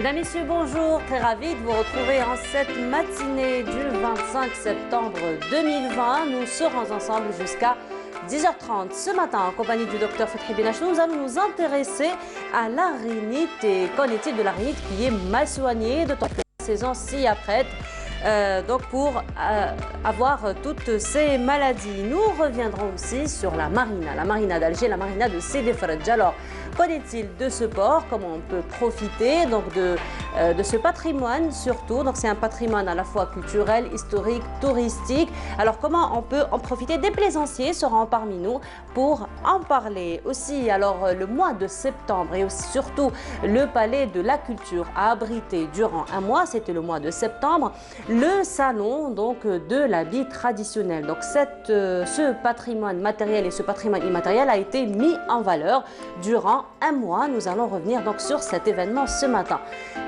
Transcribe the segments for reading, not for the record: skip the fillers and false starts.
Mesdames, Messieurs, bonjour. Très ravi de vous retrouver en cette matinée du 25 septembre 2020. Nous serons ensemble jusqu'à 10h30. Ce matin, en compagnie du docteur Fethi Benache, nous allons nous intéresser à la rhinite. Et qu'en est-il de la rhinite qui est mal soignée, d'autant que la saison s'y apprête donc pour avoir toutes ces maladies. Nous reviendrons aussi sur la marina d'Alger, la marina de Sidi Fradj. Alors, qu'en est-il de ce port? Comment on peut profiter donc de ce patrimoine surtout? Donc c'est un patrimoine à la fois culturel, historique, touristique. Alors comment on peut en profiter? Des plaisanciers seront parmi nous pour en parler. Aussi, alors le mois de septembre et aussi, surtout le Palais de la Culture a abrité durant un mois, c'était le mois de septembre, le salon donc de l'habit traditionnel. Donc ce patrimoine matériel et ce patrimoine immatériel a été mis en valeur durant un mois. Nous allons revenir donc sur cet événement ce matin.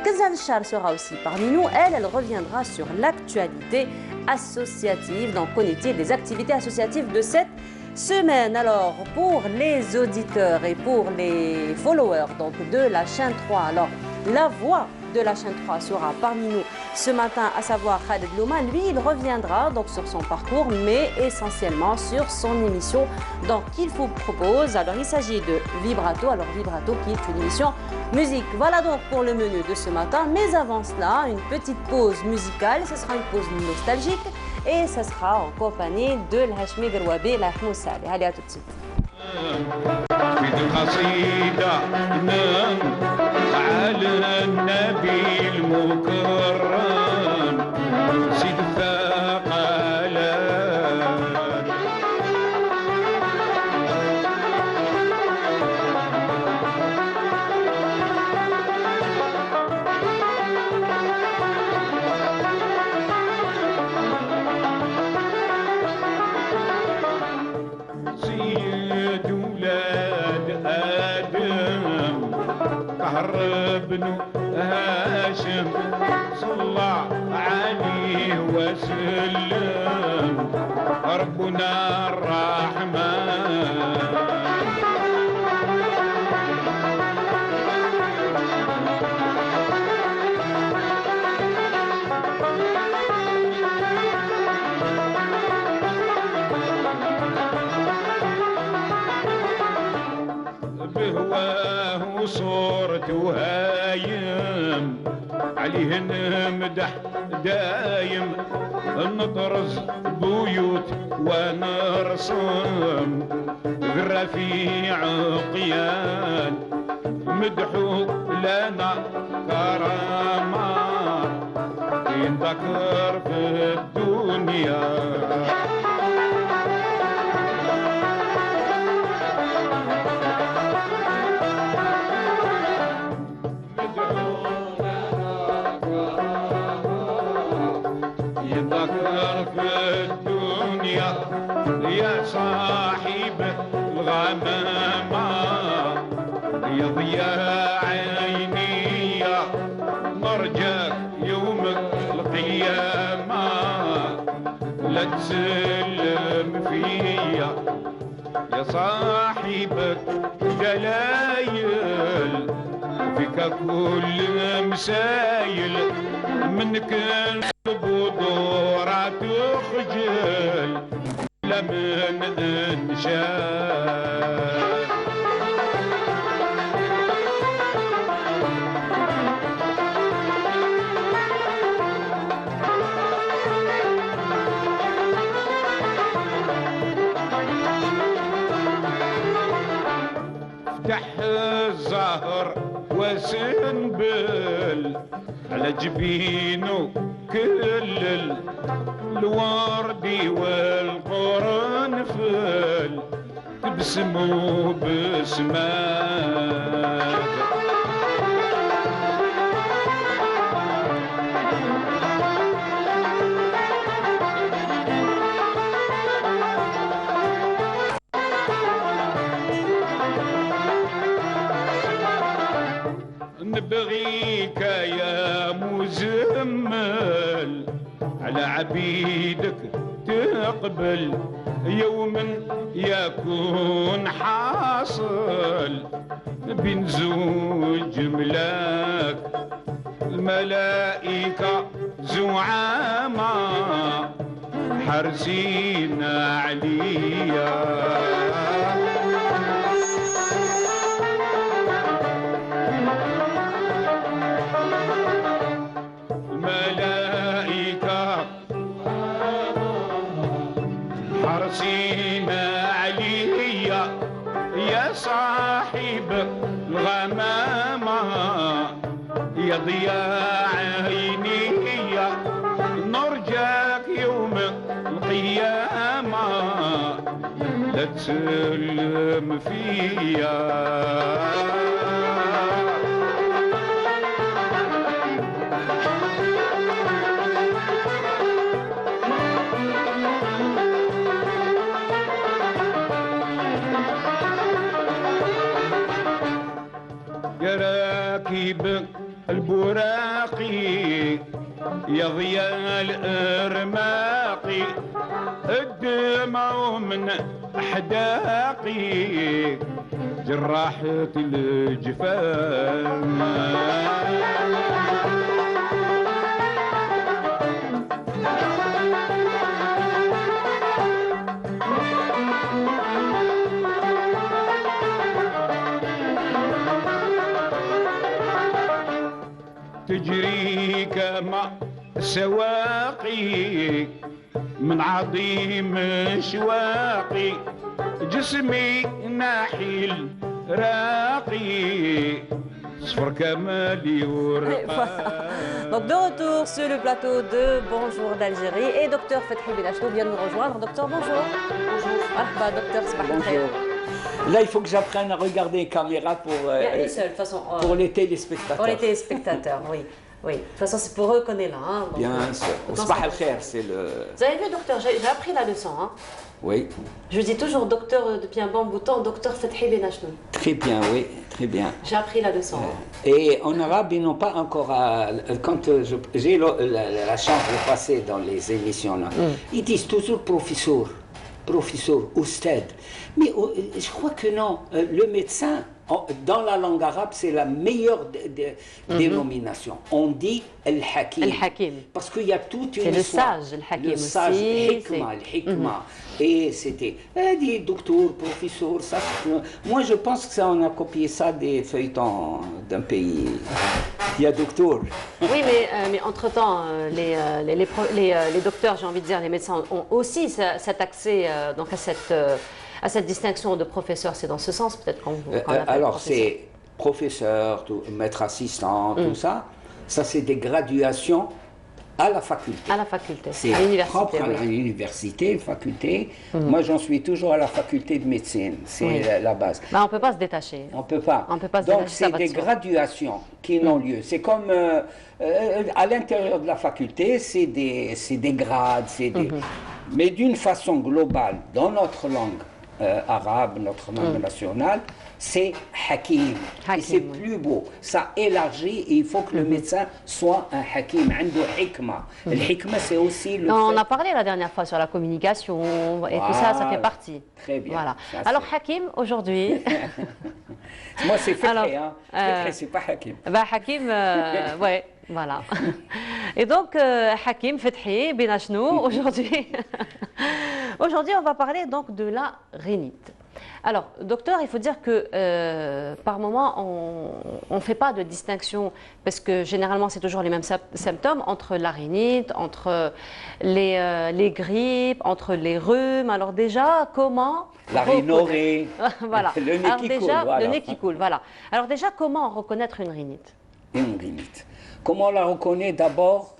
Kazan Char sera aussi parmi nous. Elle reviendra sur l'actualité associative. Donc, qu'en est-il des activités associatives de cette semaine? Alors, pour les auditeurs et pour les followers donc de la chaîne 3, alors la voix de la chaîne 3 sera parmi nous ce matin, à savoir Khaled Louma. Lui, il reviendra donc sur son parcours, mais essentiellement sur son émission donc qu'il vous propose. Alors, il s'agit de Vibrato. Alors, Vibrato qui est une émission musique. Voilà donc pour le menu de ce matin. Mais avant cela, une petite pause musicale. Ce sera une pause nostalgique et ce sera en compagnie de l'Hashmi Grouabi, la Moussali. Allez, à tout de suite. على النبي المكرم سيد الثقلان سيد ولاد آدم قهر بن هاشم صلى عليه وسلم ربنا الرحمن بهواه صورته هايم عليه نمدح دايم نطرز بيوت ونرسم بالرفيع قيان مدحو لنا كرامات ينذكر في الدنيا في الدنيا يا صاحب الغمامة يا ضياء عيني نرجاك يوم القيامة لا تسلم فيا يا صاحب دلايل فيك كل مسايل منك البذورة تخجل لمن انشاء افتح الزهر وسنبل على جبينه كل الورد والقرنفل تبسموا بسمات نبغيك يا مزمل على عبيدك تقبل يوم يكون حاصل بين زوج ملاك الملائكة زعامة حرسين عليا الملائكة حرسين عليا يا صاحب الغمامة يا ضياء عيني نرجاك يوم القيامة لا تسلم فيا يا راكب البراقي يا ضياء الارماقي الدمع من احداقي جراحة الجفان تجري كما سواقي من عظيم شواقي جسمي ناحي راقي صفر كمالي ورقاقي. Donc de retour sur le plateau de Bonjour d'Algérie et docteur Fethi Benachnou vient de nous rejoindre. Docteur, bonjour. Bonjour. Docteur, c'est bonjour. Là, il faut que j'apprenne à regarder les caméras pour, il y a une seule, de toute façon, pour les téléspectateurs. Pour les téléspectateurs, oui. Oui, de toute façon, c'est pour eux qu'on est là. Hein, bien sûr. Sabah al-khair, c'est le... Vous avez vu, docteur, j'ai appris la leçon. Hein. Oui. Je dis toujours docteur depuis un bon bout de temps, docteur Fethi Benachnou. Très bien, oui, très bien. J'ai appris la leçon. Et en arabe, ils n'ont pas encore... quand j'ai la chance de passer dans les émissions, là, ils disent toujours professeur, oustad. Mais je crois que non, le médecin, dans la langue arabe, c'est la meilleure dénomination. On dit el-hakim. El-hakim. Parce qu'il y a toute une histoire. C'est le sage, el-hakim le sage, el-hikma. Et c'était, des docteurs, professeurs, ça. Moi, je pense que ça, on a copié ça des feuilletons d'un pays. Il y a docteur. Oui, mais entre-temps, les docteurs, j'ai envie de dire, les médecins ont aussi cet accès donc à cette distinction de professeur. C'est dans ce sens peut-être qu'on alors c'est professeur, maître assistant, tout ça. Ça c'est des graduations à la faculté. À la faculté, c'est propre à l'université, faculté. Moi j'en suis toujours à la faculté de médecine, c'est la base. Mais on ne peut pas se détacher. On ne peut pas. On peut pas se Donc détacher, c'est des graduations qui n'ont lieu. C'est comme à l'intérieur de la faculté, c'est des grades, mais d'une façon globale, dans notre langue arabe, notre langue nationale, c'est hakim. Et c'est plus beau. Ça élargit et il faut que le médecin soit un hakim. عنده hikma. Le hikma, c'est aussi le on a parlé la dernière fois sur la communication et tout ça, ça fait partie. Très bien. Voilà. Alors hakim, aujourd'hui... Moi, c'est Fethi, hein. Fethi, c'est pas hakim. Bah, hakim, ouais. Voilà. Et donc, Hakim Fethi Benachnou, aujourd'hui, on va parler donc de la rhinite. Alors, docteur, il faut dire que par moment, on ne fait pas de distinction, parce que généralement, c'est toujours les mêmes symptômes entre la rhinite, entre les grippes, entre les rhumes. Alors déjà, comment... La rhinorrhée, voilà. Le nez qui coule. Voilà. Le nez qui coule, voilà. Alors déjà, comment reconnaître une rhinite? Une rhinite. Comment on la reconnaît? D'abord,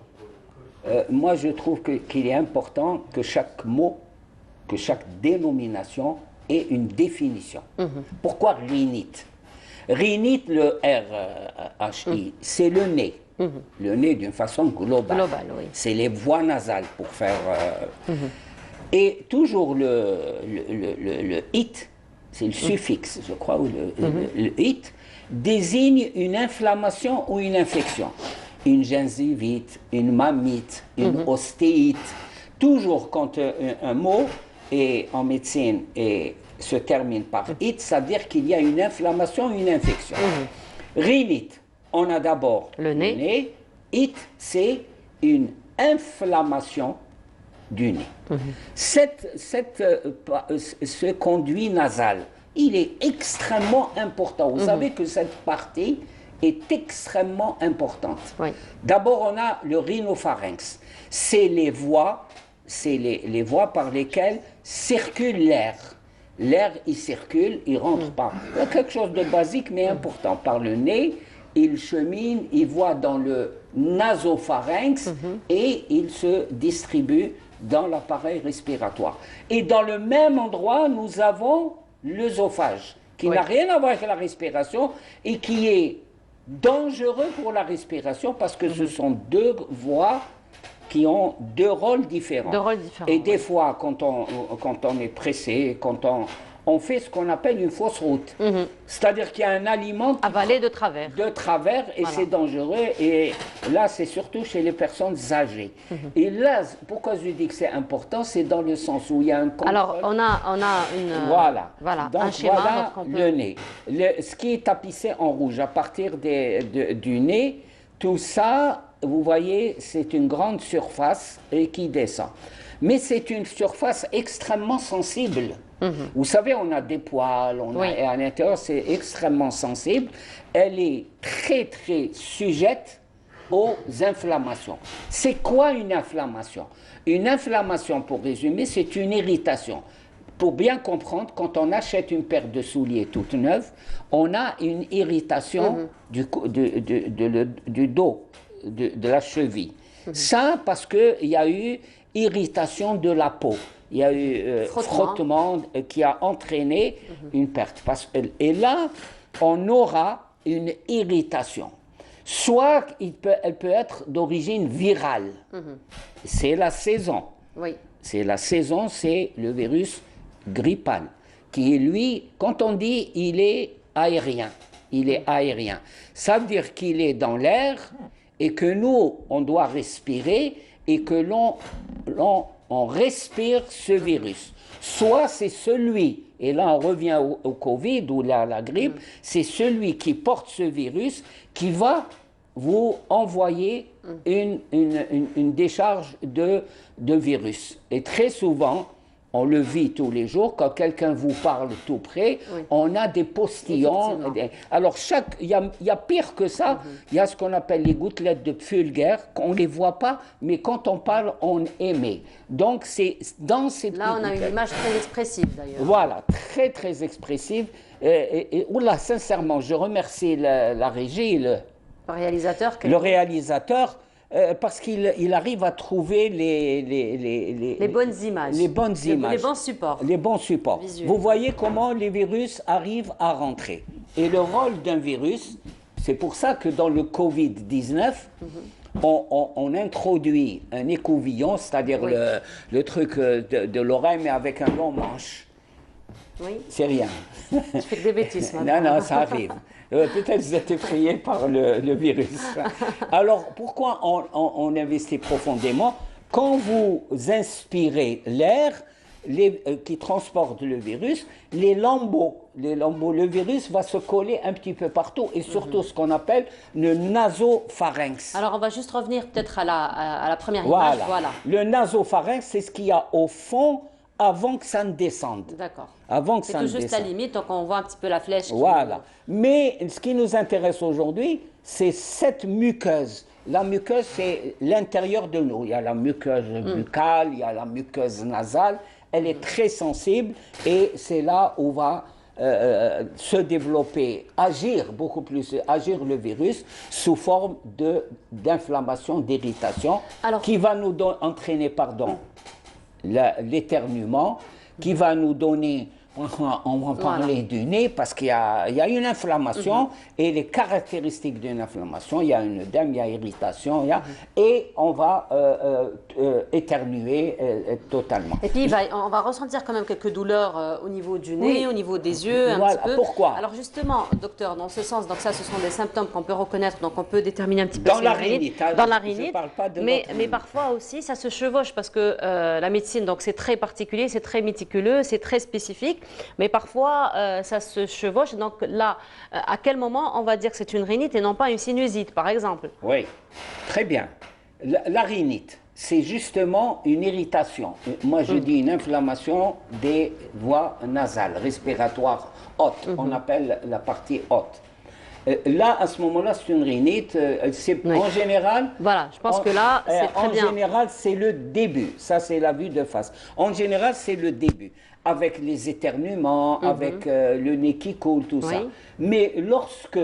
moi je trouve qu'il est important que chaque mot, que chaque dénomination ait une définition. Pourquoi rhinite? Rhinite, le R-H-I, c'est le nez. Le nez d'une façon globale. Oui. C'est les voies nasales pour faire... Et toujours le it, c'est le suffixe, je crois, ou le it, désigne une inflammation ou une infection. Une gingivite, une mammite, une ostéite. Toujours quand un mot est en médecine et se termine par it, ça veut dire qu'il y a une inflammation ou une infection. Rhinite, on a d'abord Le nez. It, c'est une inflammation du nez. Ce conduit nasal, il est extrêmement important. Vous savez que cette partie est extrêmement importante. Oui. D'abord, on a le rhinopharynx. C'est les voies, les voies par lesquelles circule l'air. L'air, il circule, il rentre par quelque chose de basique mais important. Par le nez, il chemine, il voit dans le nasopharynx et il se distribue dans l'appareil respiratoire. Et dans le même endroit, nous avons l'œsophage, qui n'a rien à voir avec la respiration et qui est dangereux pour la respiration parce que ce sont deux voies qui ont deux rôles différents. Et des fois, quand on est pressé, quand on fait ce qu'on appelle une fausse route. C'est-à-dire qu'il y a un aliment avalé de travers. Et c'est dangereux. Et là, c'est surtout chez les personnes âgées. Et là, pourquoi je dis que c'est important, c'est dans le sens où il y a un contrôle. Alors, on a une... Voilà. Donc, un schéma. Voilà le nez. Ce qui est tapissé en rouge à partir du nez, tout ça, vous voyez, c'est une grande surface et qui descend. Mais c'est une surface extrêmement sensible. Vous savez, on a des poils, et à l'intérieur, c'est extrêmement sensible. Elle est très, très sujette aux inflammations. C'est quoi une inflammation? Une inflammation, pour résumer, c'est une irritation. Pour bien comprendre, quand on achète une paire de souliers toute neuve, on a une irritation du dos, de la cheville. Ça, parce qu'il y a eu irritation de la peau. Il y a eu frottement qui a entraîné une perte. Et là, on aura une irritation. Soit elle peut être d'origine virale. C'est la saison. Oui. C'est la saison, c'est le virus grippal, qui est lui, quand on dit il est aérien, ça veut dire qu'il est dans l'air et que nous, on doit respirer et que on respire ce virus. Soit c'est celui, et là on revient au Covid ou la grippe, c'est celui qui porte ce virus qui va vous envoyer une décharge de virus. Et très souvent, on le vit tous les jours, quand quelqu'un vous parle tout près, on a des postillons. Alors, il y a pire que ça, il y a ce qu'on appelle les gouttelettes de Pfulger, qu'on ne les voit pas, mais quand on parle, on émet. Donc, c'est dans ces là, on a une image très expressive, d'ailleurs. Voilà, très, très expressive. Oula, sincèrement, je remercie la régie, le réalisateur, parce qu'il arrive à trouver les bonnes images. Les bonnes images. Les bons supports. Les bons supports. Visuels. Vous voyez comment les virus arrivent à rentrer. Et le rôle d'un virus, c'est pour ça que dans le Covid-19, on introduit un écouvillon, c'est-à-dire le truc de l'oreille, mais avec un long manche. Oui. C'est rien. Je fais que des bêtises maintenant. Non, ça arrive. Peut-être vous êtes effrayé par le virus. Alors, pourquoi on investit profondément? Quand vous inspirez l'air qui transporte le virus, les lambeaux, le virus va se coller un petit peu partout, et surtout ce qu'on appelle le nasopharynx. Alors, on va juste revenir peut-être à la première image. Voilà. Le nasopharynx, c'est ce qu'il y a au fond avant que ça ne descende. D'accord. C'est tout juste la limite, donc on voit un petit peu la flèche. Voilà. Mais ce qui nous intéresse aujourd'hui, c'est cette muqueuse. La muqueuse, c'est l'intérieur de nous. Il y a la muqueuse buccale, il y a la muqueuse nasale. Elle est très sensible et c'est là où va se développer, agir le virus sous forme d'inflammation, d'irritation, qui va nous entraîner, l'éternuement, qui va nous donner, on va parler du nez parce qu'il y a une inflammation et les caractéristiques d'une inflammation, il y a un œdème, il y a irritation, et on va éternuer totalement. Et puis on va ressentir quand même quelques douleurs au niveau du nez, au niveau des yeux, un petit peu. Pourquoi? Alors justement, docteur, dans ce sens, donc ça ce sont des symptômes qu'on peut reconnaître, donc on peut déterminer un petit peu dans la rhinite. Dans la rhinite, je parle pas de mais parfois aussi ça se chevauche parce que la médecine, donc c'est très particulier, c'est très méticuleux, c'est très spécifique. mais parfois ça se chevauche. Donc là, à quel moment on va dire que c'est une rhinite et non pas une sinusite, par exemple? Oui, très bien. La rhinite, c'est justement une irritation. Moi, je dis une inflammation des voies nasales, respiratoires hautes. On appelle la partie haute. Là, à ce moment-là, c'est une rhinite. En général. Voilà, je pense que là, c'est très bien. En général, c'est le début. Ça, c'est la vue de face. En général, c'est le début. Avec les éternuements, avec le nez qui coule, tout ça. Mais lorsque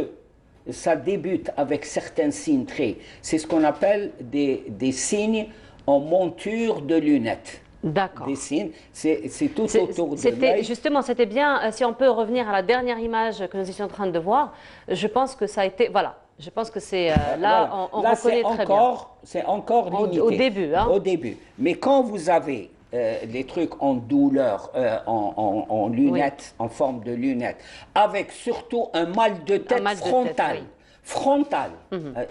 ça débute avec certains signes traits, c'est ce qu'on appelle des signes en monture de lunettes. D'accord. Des signes, c'est tout autour de l'œil. Justement, c'était bien, si on peut revenir à la dernière image que nous étions en train de voir, je pense que ça a été, voilà, je pense que c'est là, voilà. on reconnaît très bien. C'est encore limité. Au début. Hein. Au début. Mais quand vous avez les trucs en douleur, en lunettes, en forme de lunettes, avec surtout un mal de tête frontal. Frontal,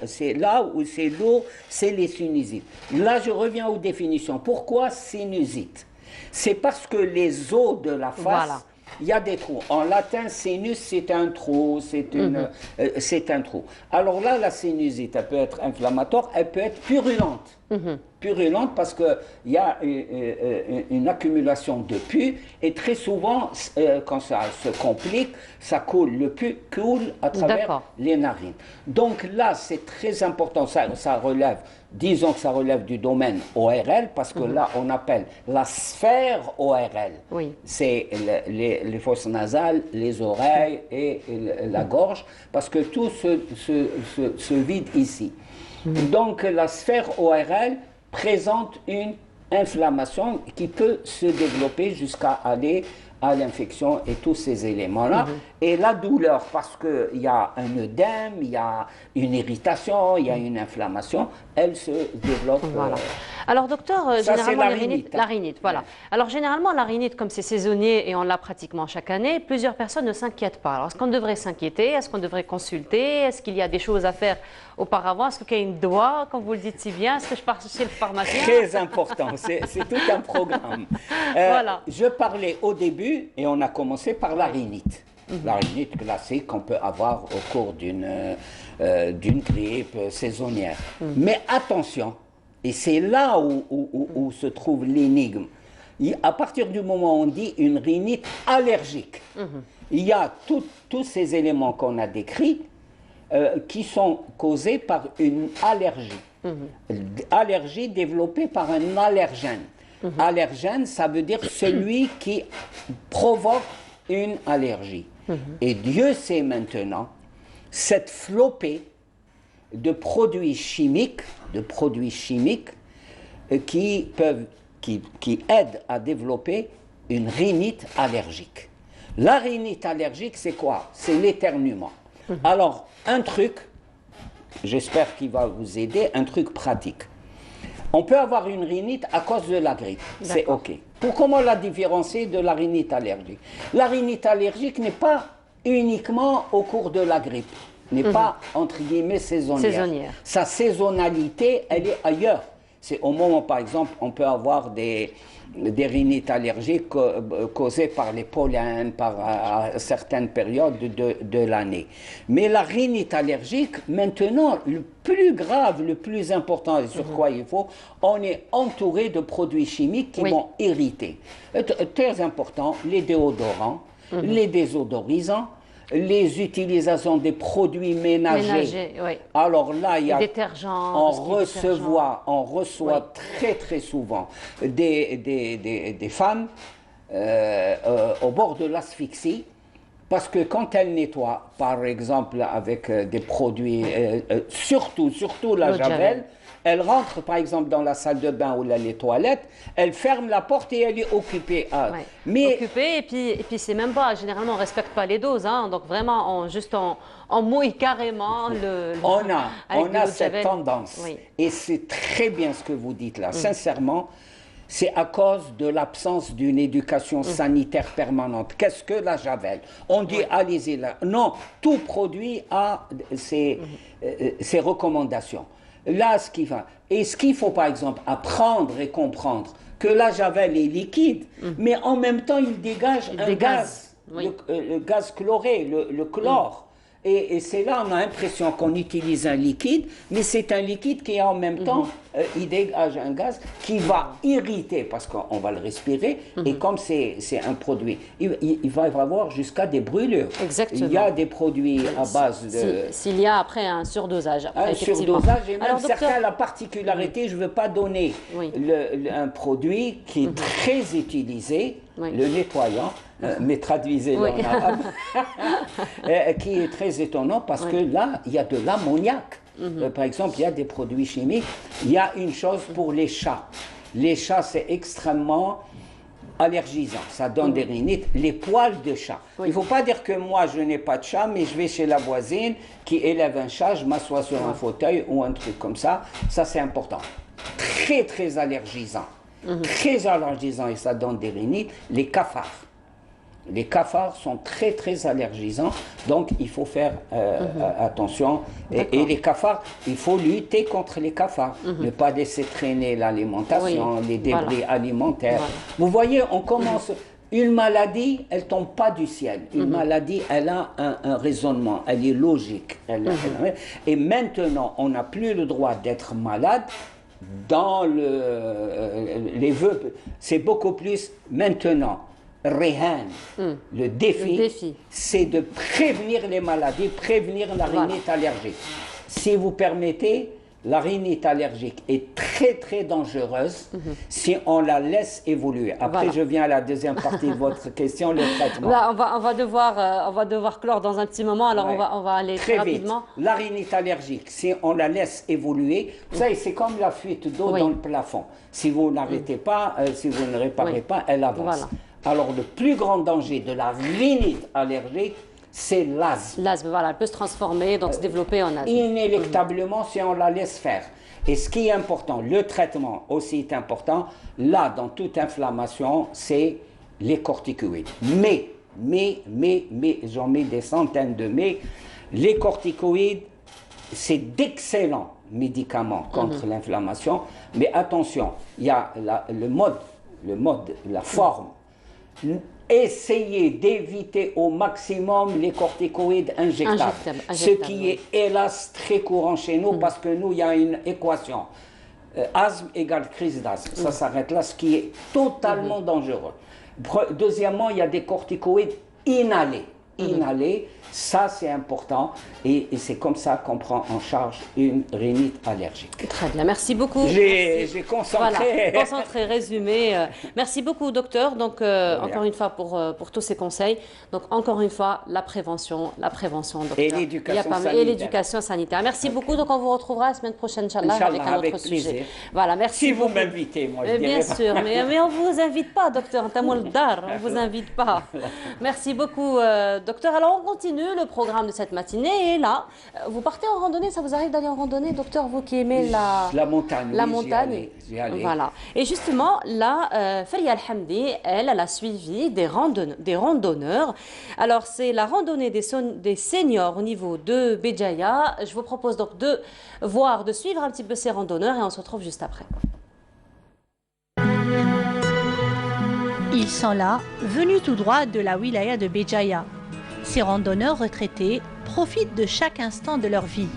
c'est là où c'est lourd, c'est les sinusites. Là, je reviens aux définitions. Pourquoi sinusite? C'est parce que les os de la face, il y a des trous. En latin, sinus, c'est un trou, c'est un trou. Alors là, la sinusite, elle peut être inflammatoire, elle peut être purulente. Purulente parce qu'il y a une accumulation de pus et très souvent, quand ça se complique, ça coule, le pus coule à travers les narines. Donc là, c'est très important, ça relève, disons que ça relève du domaine ORL parce que là, on appelle la sphère ORL. Oui. C'est les fosses nasales, les oreilles et la gorge parce que tout se vide ici. Donc la sphère ORL présente une inflammation qui peut se développer jusqu'à aller à l'infection et tous ces éléments-là. Et la douleur, parce qu'il y a un œdème, il y a une irritation, il y a une inflammation, elle se développe. Voilà. Alors docteur, ça, généralement la rhinite, voilà. Alors généralement la rhinite, comme c'est saisonnier et on l'a pratiquement chaque année, plusieurs personnes ne s'inquiètent pas. Alors est-ce qu'on devrait s'inquiéter? Est-ce qu'on devrait consulter? Est-ce qu'il y a des choses à faire auparavant? Est-ce qu'il y a une doigt, comme vous le dites si bien? Est-ce que je pars chez le pharmacien? Très important, c'est tout un programme. Voilà. Je parlais au début et on a commencé par la rhinite. La rhinite classique qu'on peut avoir au cours d'une grippe saisonnière. Mais attention, et c'est là où se trouve l'énigme. À partir du moment où on dit une rhinite allergique, il y a tous ces éléments qu'on a décrits qui sont causés par une allergie. Allergie développée par un allergène. Allergène, ça veut dire celui qui provoque une allergie. Et Dieu sait maintenant, cette flopée de produits chimiques qui aident à développer une rhinite allergique. La rhinite allergique, c'est quoi? C'est l'éternuement. Alors, un truc, j'espère qu'il va vous aider, un truc pratique. On peut avoir une rhinite à cause de la grippe, c'est OK. Pour comment la différencier de la rhinite allergique? La rhinite allergique n'est pas uniquement au cours de la grippe, n'est pas, entre guillemets, saisonnière. Sa saisonnalité, elle est ailleurs. C'est au moment, par exemple, on peut avoir des rhinites allergiques causées par les pollens, à certaines périodes de l'année. Mais la rhinite allergique, maintenant, le plus grave, le plus important, et sur quoi il faut, on est entouré de produits chimiques qui vont irriter. Très important, les déodorants, les désodorisants, les utilisations des produits ménagers. Alors là, il y a, on reçoit très très souvent des femmes au bord de l'asphyxie parce que quand elles nettoient, par exemple avec des produits, surtout la javel, elle rentre par exemple dans la salle de bain ou les toilettes, elle ferme la porte et elle est occupée. Occupée et puis c'est même pas, généralement on ne respecte pas les doses, hein, donc vraiment on mouille carrément on a cette tendance et c'est très bien ce que vous dites là, sincèrement. C'est à cause de l'absence d'une éducation sanitaire permanente. Qu'est-ce que la javel? On dit allez-y là. Non, tout produit a ses recommandations. Là, ce qu'il faut par exemple apprendre et comprendre que la javel est liquide, mais en même temps, il dégage un gaz, oui. le gaz chloré, le chlore. Et c'est là on a l'impression qu'on utilise un liquide, mais c'est un liquide qui en même temps, il dégage un gaz qui va irriter, parce qu'on va le respirer, et comme c'est un produit, il va y avoir jusqu'à des brûlures. Exactement. Il y a des produits à base de... S'il y a après un surdosage. Après, un surdosage, et même alors, docteur, certains, la particularité, je ne veux pas donner un produit qui est très utilisé, le nettoyant, mais traduisez-le en arabe, qui est très étonnant parce que là, il y a de l'ammoniac. Par exemple, il y a des produits chimiques. Il y a une chose pour les chats. Les chats, c'est extrêmement allergisant. Ça donne des rhinites. Les poils de chat. Il ne faut pas dire que moi, je n'ai pas de chat, mais je vais chez la voisine qui élève un chat, je m'assois sur un fauteuil ou un truc comme ça. Ça, c'est important. Très, très allergisant. Très allergisant et ça donne des rhinites. Les cafards. Les cafards sont très très allergisants, donc il faut faire attention. Et les cafards, il faut lutter contre les cafards. Ne pas laisser traîner l'alimentation, les débris alimentaires. Vous voyez, on commence... Une maladie, elle ne tombe pas du ciel. Une maladie, elle a un raisonnement, elle est logique. Et maintenant, on n'a plus le droit d'être malade. Dans les vœux, c'est beaucoup plus maintenant. Rehan, le défi. C'est de prévenir les maladies, prévenir la rhinite allergique. Si vous permettez, la rhinite allergique est très très dangereuse si on la laisse évoluer. Après, je viens à la deuxième partie de votre question, le traitement. Là, on va devoir clore dans un petit moment, alors on va aller très rapidement. Vite. La rhinite allergique, si on la laisse évoluer, vous savez, c'est comme la fuite d'eau dans le plafond. Si vous n'arrêtez pas, si vous ne réparez pas, elle avance. Alors, le plus grand danger de la rhinite allergique, c'est l'asthme. L'asthme, voilà, elle peut se transformer, donc se développer en asthme. Inéluctablement, si on la laisse faire. Et ce qui est important, le traitement aussi est important, là, dans toute inflammation, c'est les corticoïdes. Mais, j'en mets des centaines de mais, les corticoïdes, c'est d'excellents médicaments contre l'inflammation, mais attention, il y a le mode, la forme. Essayez d'éviter au maximum les corticoïdes injectables. Ce qui est hélas très courant chez nous parce que nous, il y a une équation. Asthme égale crise d'asthme. Ça s'arrête là, ce qui est totalement dangereux. Deuxièmement, il y a des corticoïdes inhalés. Ça c'est important et c'est comme ça qu'on prend en charge une rhinite allergique. Très bien, merci beaucoup. J'ai concentré. Voilà, concentré, résumé. Merci beaucoup, docteur. Donc, encore une fois, pour tous ces conseils. Donc, encore une fois, la prévention, docteur. Et l'éducation sanitaire. Et l'éducation sanitaire. Merci beaucoup. Donc, on vous retrouvera la semaine prochaine, Inch'Allah, avec un autre sujet. Voilà, merci. Si vous m'invitez, moi, je dirais. Bien sûr, mais on ne vous invite pas, docteur. On ne vous invite pas. Merci beaucoup, docteur. Alors, on continue le programme de cette matinée. Et là, vous partez en randonnée. Ça vous arrive d'aller en randonnée, docteur, vous qui aimez la montagne? La montagne. J'y allais. Voilà. Et justement, là, Faria Al-Hamdi, elle a suivi des randonneurs. Alors, c'est la randonnée des seniors au niveau de Béjaïa. Je vous propose donc de suivre un petit peu ces randonneurs et on se retrouve juste après. Ils sont là, venus tout droit de la wilaya de Béjaïa. Ces randonneurs retraités profitent de chaque instant de leur vie.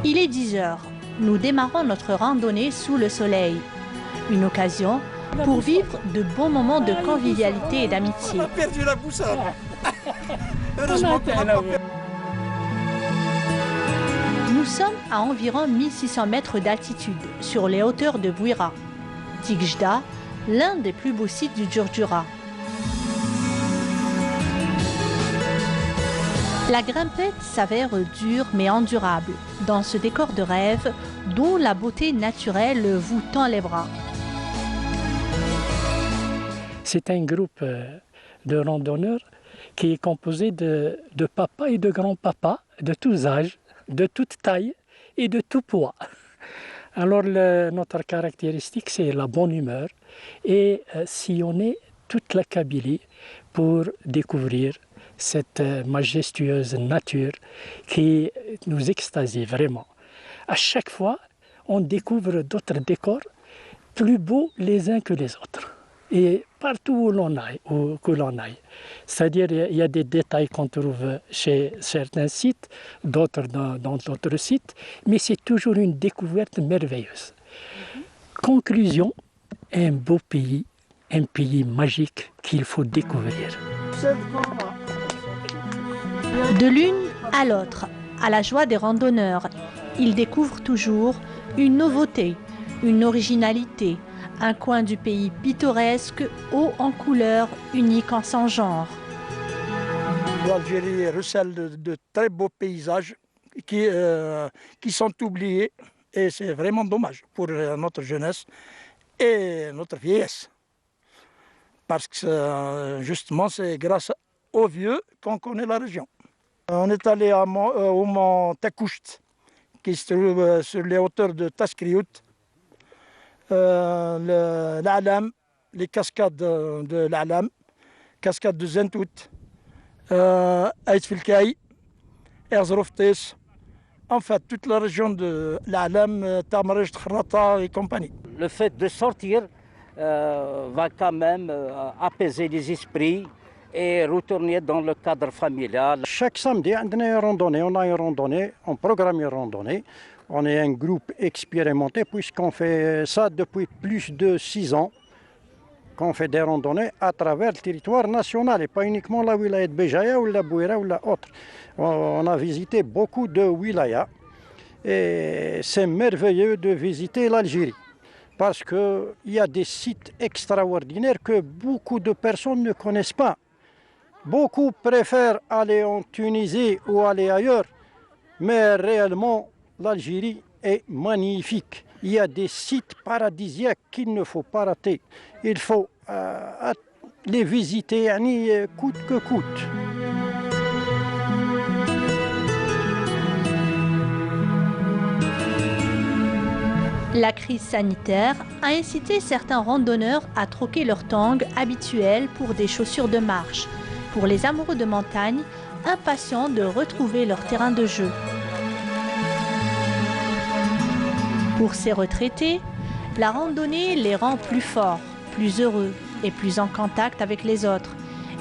Il est 10 heures. Nous démarrons notre randonnée sous le soleil. Une occasion pour vivre de bons moments de convivialité et d'amitié. On a perdu la boussole. Heureusement qu'on a pas perdu. Nous sommes à environ 1600 mètres d'altitude sur les hauteurs de Bouira. Tigjda, l'un des plus beaux sites du Djurdjura. La grimpette s'avère dure mais endurable dans ce décor de rêve dont la beauté naturelle vous tend les bras. C'est un groupe de randonneurs qui est composé de papas et de grands-papas de tous âges, de toute taille et de tout poids. Alors notre caractéristique, c'est la bonne humeur et sillonner toute la Kabylie pour découvrir cette majestueuse nature qui nous extasie vraiment. À chaque fois, on découvre d'autres décors plus beaux les uns que les autres. Et partout où l'on aille, c'est-à-dire il y a des détails qu'on trouve chez certains sites, d'autres dans d'autres sites, mais c'est toujours une découverte merveilleuse. Conclusion, un beau pays, un pays magique qu'il faut découvrir. De l'une à l'autre, à la joie des randonneurs, ils découvrent toujours une nouveauté, une originalité, un coin du pays pittoresque, haut en couleurs, unique en son genre. L'Algérie recèle de très beaux paysages qui sont oubliés et c'est vraiment dommage pour notre jeunesse et notre vieillesse. Parce que justement c'est grâce aux vieux qu'on connaît la région. On est allé au mont Takoucht, qui se trouve sur les hauteurs de Taskriout. L'Alam, les cascades de l'Alam, cascades de Zentout, Aït Filkaï, Erzroftes, en fait toute la région de l'Alam, Tamrej, Khrata et compagnie. Le fait de sortir va quand même apaiser les esprits et retourner dans le cadre familial. Chaque samedi, on a une randonnée, on programme une randonnée. On est un groupe expérimenté puisqu'on fait ça depuis plus de 6 ans, qu'on fait des randonnées à travers le territoire national et pas uniquement la wilaya de Béjaïa ou la Bouira ou la autre. On a visité beaucoup de wilayas et c'est merveilleux de visiter l'Algérie parce qu'il y a des sites extraordinaires que beaucoup de personnes ne connaissent pas. Beaucoup préfèrent aller en Tunisie ou aller ailleurs, mais réellement, l'Algérie est magnifique. Il y a des sites paradisiaques qu'il ne faut pas rater. Il faut les visiter coûte que coûte. La crise sanitaire a incité certains randonneurs à troquer leurs tangs habituels pour des chaussures de marche. Pour les amoureux de montagne, impatients de retrouver leur terrain de jeu. Pour ces retraités, la randonnée les rend plus forts, plus heureux et plus en contact avec les autres.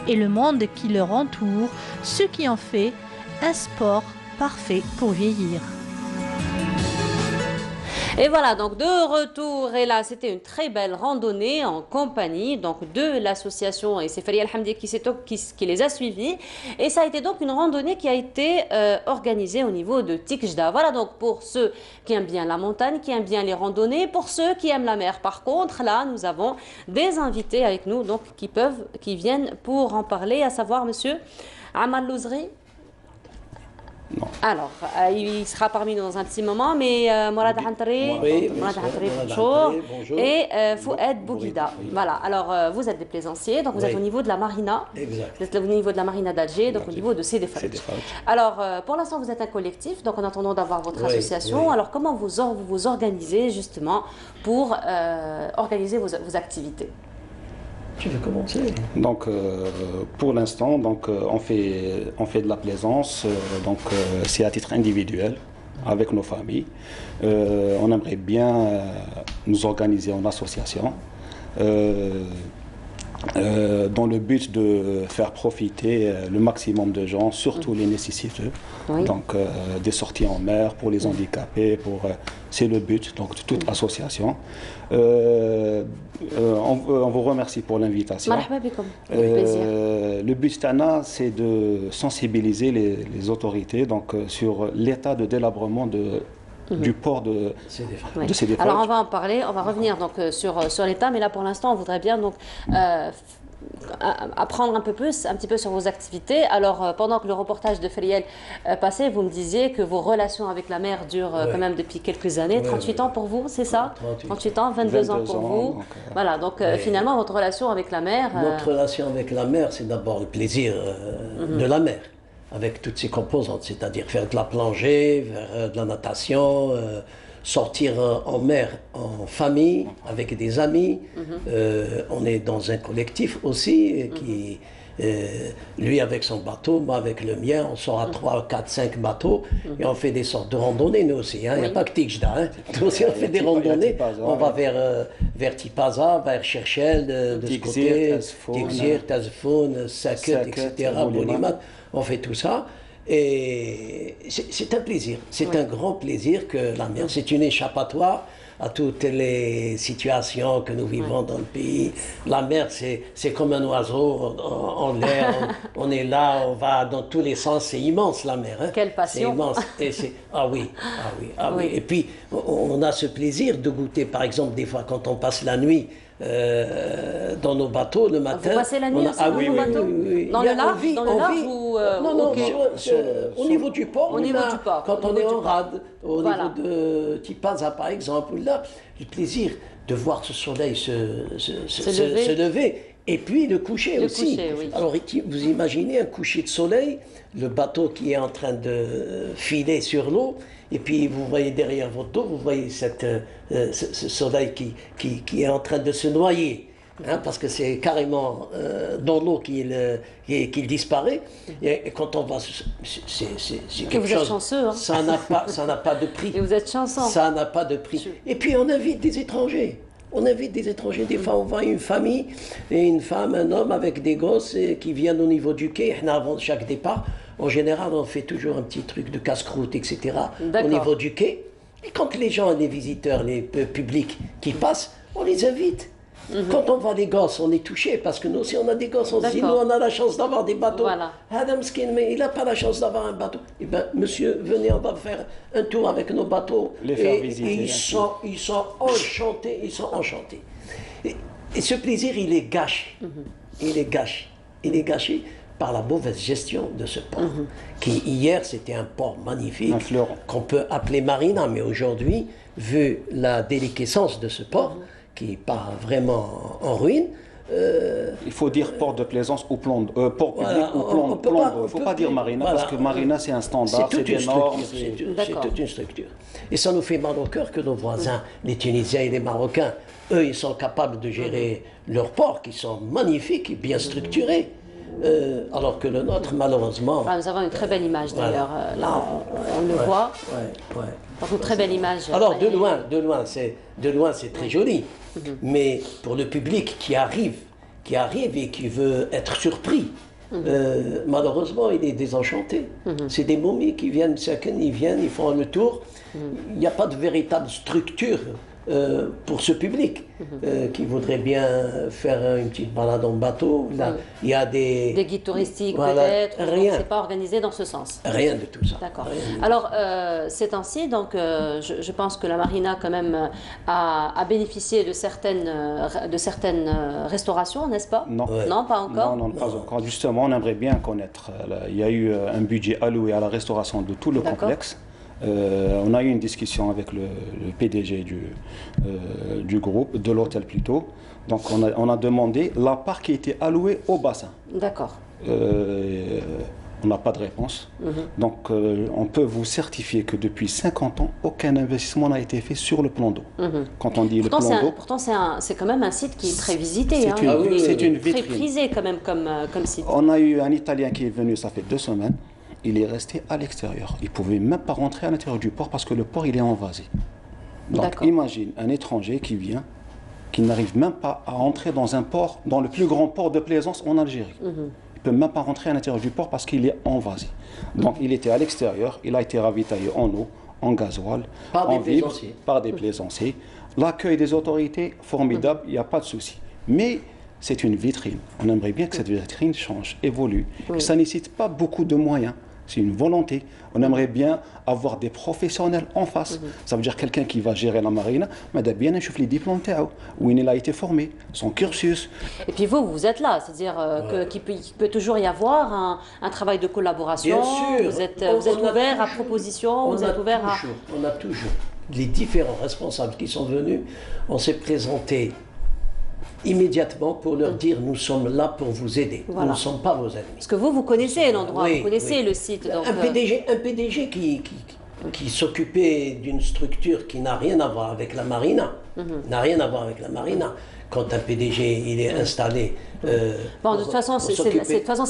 Et le monde qui leur entoure, ce qui en fait un sport parfait pour vieillir. Et voilà, donc de retour, et là c'était une très belle randonnée en compagnie donc de l'association, et c'est Faria Al-Hamdi qui les a suivis, et ça a été donc une randonnée qui a été organisée au niveau de Tikjda. Voilà donc pour ceux qui aiment bien la montagne, qui aiment bien les randonnées, pour ceux qui aiment la mer. Par contre, là nous avons des invités avec nous donc qui viennent pour en parler, à savoir monsieur Amal Louzri. Non. Alors, il sera parmi nous dans un petit moment, mais Mourad Hantari, bonjour, et Fouad Bouguida. Voilà, alors vous êtes des plaisanciers, donc vous êtes au niveau de la marina, vous êtes au niveau de la marina d'Alger, donc au niveau de Cédefalj. Alors, pour l'instant, vous êtes un collectif, donc en attendant d'avoir votre association, alors comment vous vous organisez justement pour organiser vos activités? Tu veux commencer? Donc, pour l'instant, on fait de la plaisance. C'est à titre individuel avec nos familles. On aimerait bien nous organiser en association dans le but de faire profiter le maximum de gens, surtout les nécessiteux. Oui. Donc, des sorties en mer pour les handicapés. C'est le but donc, de toute association. On vous remercie pour l'invitation. Le but d'Anna, c'est de sensibiliser les autorités sur l'état de délabrement du port de Cédefalj. Alors on va en parler, on va revenir donc sur l'état, mais là pour l'instant on voudrait bien donc apprendre un petit peu sur vos activités. Alors pendant que le reportage de Feriel passait, vous me disiez que vos relations avec la mer durent quand même depuis quelques années. 38 ans pour vous, c'est ça? 38 ans, 22 ans pour vous. Donc, voilà, donc finalement votre relation avec la mer... Notre relation avec la mer, c'est d'abord le plaisir de la mer, avec toutes ses composantes, c'est-à-dire faire de la plongée, faire de la natation, sortir en mer en famille, avec des amis. On est dans un collectif aussi, qui, lui avec son bateau, moi avec le mien, on sort à 3, 4, 5 bateaux et on fait des sortes de randonnées nous aussi. Il n'y a pas que Tigda. Nous aussi on fait des randonnées. On va vers Tipaza, vers Cherchel, de ce côté, Tigzir, Tazfoun, Saket, etc., Bonimat. On fait tout ça. Et c'est un plaisir, c'est un grand plaisir que la mer, c'est une échappatoire à toutes les situations que nous vivons dans le pays. La mer, c'est comme un oiseau en l'air, on est là, on va dans tous les sens, c'est immense la mer. Hein. Quelle passion! C'est immense. Et oui. Et puis, on a ce plaisir de goûter, par exemple, des fois quand on passe la nuit, dans nos bateaux le matin. Vous passez la nuit aussi dans vos bateaux? Oui. Dans le large ou non, au niveau du port. Au niveau du port. Quand on est en rade, au niveau de Tipaza par exemple, là, le plaisir de voir ce soleil se lever. Et puis le coucher aussi. Oui. Alors vous imaginez un coucher de soleil, le bateau qui est en train de filer sur l'eau, et puis vous voyez derrière votre dos, vous voyez ce soleil qui est en train de se noyer, hein, parce que c'est carrément dans l'eau qu'il disparaît. Et quand on va, c'est quelque vous chose. Êtes chanceux, hein. Ça n'a pas de prix. Et vous êtes chanceux. Ça n'a pas de prix. Et puis on invite des étrangers. On invite des étrangers, des fois on voit une famille, une femme, un homme avec des gosses qui viennent au niveau du quai. Avant chaque départ, en général, on fait toujours un petit truc de casse-croûte, etc. au niveau du quai. Et quand les gens, les visiteurs, les publics qui passent, on les invite. Quand on voit des gosses, on est touché parce que nous aussi on a des gosses. On se dit, nous on a la chance d'avoir des bateaux. Adam Skin, mais il n'a pas la chance d'avoir un bateau. Eh bien, monsieur, venez, on va faire un tour avec nos bateaux. Les faire visiter. Et ils sont enchantés, Et ce plaisir, il est gâché. Il est gâché par la mauvaise gestion de ce port. Qui hier, c'était un port magnifique, qu'on peut appeler Marina, mais aujourd'hui, vu la déliquescence de ce port, qui part vraiment en ruine. Il faut dire port de plaisance ou port public ou plomb. Il ne faut pas dire marina, parce que marina c'est un standard, c'est des normes. C'est toute une structure. Et ça nous fait mal au cœur que nos voisins, les Tunisiens et les Marocains, eux, ils sont capables de gérer leurs ports, qui sont magnifiques et bien structurés. Alors que le nôtre, malheureusement... Nous avons une très belle image d'ailleurs, là on le voit. Une très belle image. Alors de loin c'est très joli, mais pour le public qui arrive et qui veut être surpris, malheureusement il est désenchanté. C'est des momies qui viennent, ils font le tour, il n'y a pas de véritable structure pour ce public qui voudrait bien faire une petite balade en bateau. Là, il y a des guides touristiques peut-être, c'est pas organisé dans ce sens. Rien de tout ça. D'accord. Alors, ces temps-ci, donc, je pense que la marina quand même a bénéficié de certaines restaurations, n'est-ce pas? Non. Non, pas encore? Non, pas encore. Justement, on aimerait bien connaître. Il y a eu un budget alloué à la restauration de tout le complexe. On a eu une discussion avec le PDG du groupe, de l'hôtel plutôt. Donc on a demandé la part qui était allouée au bassin. D'accord. On n'a pas de réponse. Donc on peut vous certifier que depuis 50 ans, aucun investissement n'a été fait sur le plan d'eau. Quand on dit le plan d'eau... Pourtant c'est quand même un site qui est très visité. C'est une vitrine. Très prisé quand même comme site. On a eu un Italien qui est venu, ça fait 2 semaines. Il est resté à l'extérieur. Il ne pouvait même pas rentrer à l'intérieur du port parce que le port, il est envasé. Donc imagine un étranger qui vient, qui n'arrive même pas à entrer dans un port, dans le plus grand port de plaisance en Algérie. Il ne peut même pas rentrer à l'intérieur du port parce qu'il est envasé. Donc il était à l'extérieur, il a été ravitaillé en eau, en gasoil, en vivres, par des plaisanciers. L'accueil des autorités, formidable, il n'y a pas de souci. Mais c'est une vitrine. On aimerait bien que cette vitrine change, évolue. Ça ne nécessite pas beaucoup de moyens. C'est une volonté. On aimerait bien avoir des professionnels en face. Ça veut dire quelqu'un qui va gérer la marina, mais bien chauffer les diplômes où il a été formé, son cursus. Et puis vous êtes là, c'est-à-dire qu'il peut toujours y avoir un travail de collaboration. Bien sûr. Vous êtes ouvert à propositions, vous êtes ouvert à... On a toujours, les différents responsables qui sont venus, on s'est présenté immédiatement pour leur dire nous sommes là pour vous aider, nous ne sommes pas vos ennemis. Parce que vous connaissez l'endroit, vous connaissez le site. Donc un PDG qui s'occupait d'une structure qui n'a rien à voir avec la marina. N'a rien à voir avec la marina. Quand un PDG il est installé. Bon, de toute façon, c'est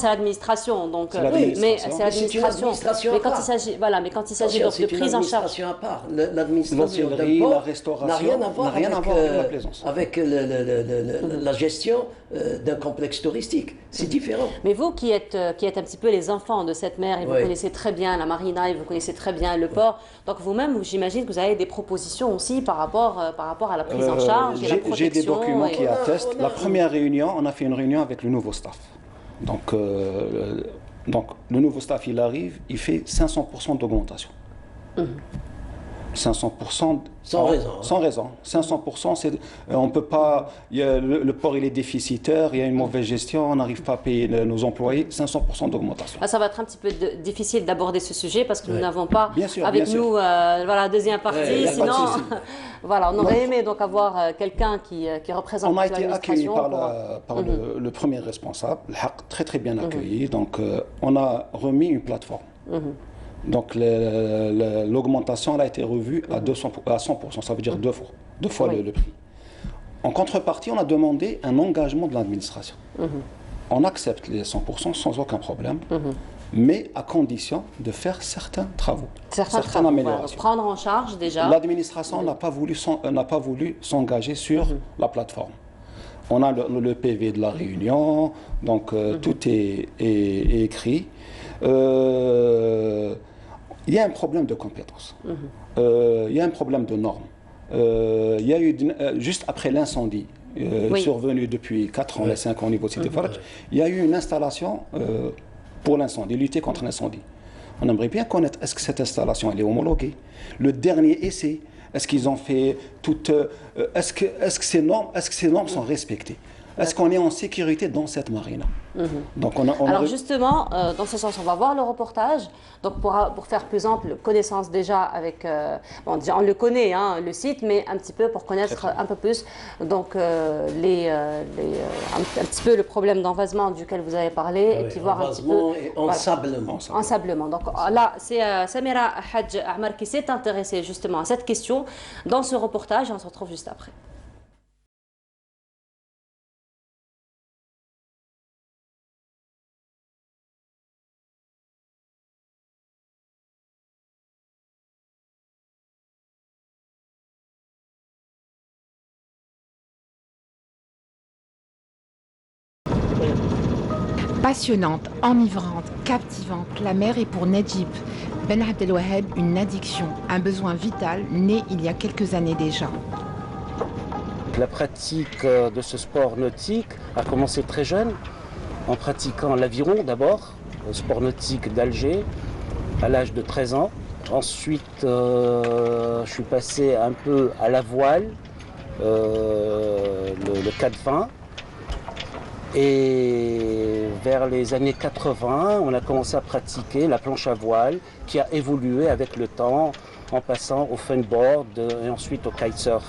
l'administration, donc mais c'est l'administration. Mais quand il s'agit, voilà, mais quand il s'agit donc de prise en charge. À part, l'administration la restauration n'a rien à voir avec la plaisance. Avec la gestion d'un complexe touristique. C'est différent. Mais vous qui êtes un petit peu les enfants de cette mer, et vous connaissez très bien la marina, et vous connaissez très bien le port, donc vous-même, j'imagine que vous avez des propositions aussi par rapport à la prise en charge et la protection. J'ai des documents qui attestent. La première réunion, on a fait une réunion avec le nouveau staff. Donc le nouveau staff, il arrive, il fait 500% d'augmentation. 500%. Sans raison. Sans raison. 500%, on peut pas. Le port, il est déficitaire, il y a une mauvaise gestion, on n'arrive pas à payer nos employés. 500% d'augmentation. Ça va être un petit peu difficile d'aborder ce sujet parce que nous n'avons pas avec nous la deuxième partie. Sinon, voilà, on aurait aimé donc avoir quelqu'un qui représente l'administration. On a été accueilli par le premier responsable, très très bien accueilli. Donc, on a remis une plateforme. Donc l'augmentation elle a été revue à 100%, ça veut dire deux fois le prix. En contrepartie, on a demandé un engagement de l'administration. On accepte les 100% sans aucun problème, mais à condition de faire certains travaux, certaines améliorations. Prendre en charge déjà. L'administration n'a pas voulu s'engager sur la plateforme. On a le PV de la réunion, donc tout est écrit. Il y a un problème de compétences, il y a un problème de normes. Il y a eu, juste après l'incendie survenu depuis 4 ans, 5 ans au niveau de Sidi Faraj, il y a eu une installation pour l'incendie, lutter contre l'incendie. On aimerait bien connaître, est-ce que cette installation elle est homologuée? Le dernier essai, est-ce qu'ils ont fait toute... est-ce que ces normes sont respectées? Est-ce qu'on est en sécurité dans cette marina? Donc alors justement, dans ce sens, on va voir le reportage. Donc pour faire plus ample connaissance déjà avec, déjà on le connaît, hein, le site, mais un petit peu pour connaître un peu plus. Donc un petit peu le problème d'envasement duquel vous avez parlé, et puis voir un petit peu et ensablement. Ensablement. Donc là, c'est Samira Hadj Ahmar qui s'est intéressée justement à cette question dans ce reportage, et on se retrouve juste après. Passionnante, enivrante, captivante, la mer est pour Najib Ben Abdelwaheb une addiction, un besoin vital né il y a quelques années déjà. La pratique de ce sport nautique a commencé très jeune, en pratiquant l'aviron d'abord, le sport nautique d'Alger, à l'âge de 13 ans. Ensuite, je suis passé un peu à la voile, le 4-20. Et vers les années 80, on a commencé à pratiquer la planche à voile qui a évolué avec le temps en passant au funboard et ensuite au kitesurf.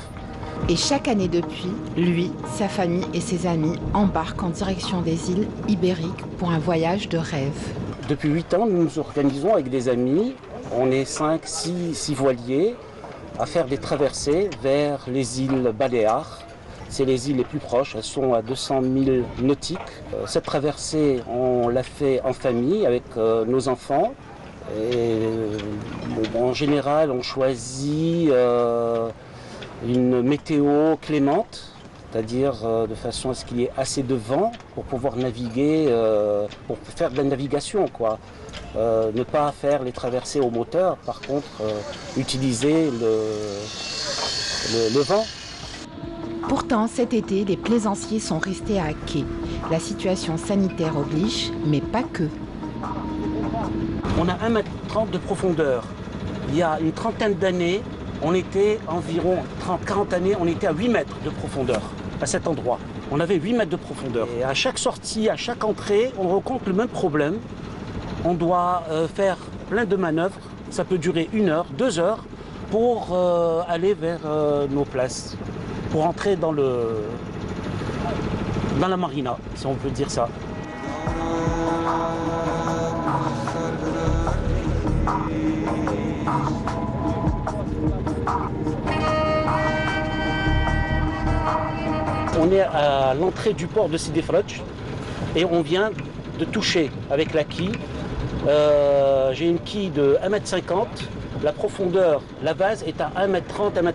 Et chaque année depuis, lui, sa famille et ses amis embarquent en direction des îles ibériques pour un voyage de rêve. Depuis 8 ans, nous nous organisons avec des amis. On est 5, 6 voiliers à faire des traversées vers les îles Baléares. C'est les îles les plus proches, elles sont à 200 000 nautiques. Cette traversée, on l'a fait en famille avec nos enfants. Et, en général, on choisit une météo clémente, c'est-à-dire de façon à ce qu'il y ait assez de vent pour pouvoir naviguer, pour faire de la navigation, quoi. Ne pas faire les traversées au moteur, par contre, utiliser le vent. Pourtant, cet été, les plaisanciers sont restés à quai. La situation sanitaire oblige, mais pas que. On a 1,30 m de profondeur. Il y a une trentaine d'années, on était environ 40 années, on était à 8 mètres de profondeur à cet endroit. On avait 8 mètres de profondeur. Et à chaque sortie, à chaque entrée, on rencontre le même problème. On doit faire plein de manœuvres. Ça peut durer 1 heure, 2 heures pour aller vers nos places. Pour entrer dans la marina, si on peut dire ça. On est à l'entrée du port de Sidi Fradj et on vient de toucher avec la quille. J'ai une quille de 1,50 m. La profondeur, la base est à 1,30 m, 1,40 m.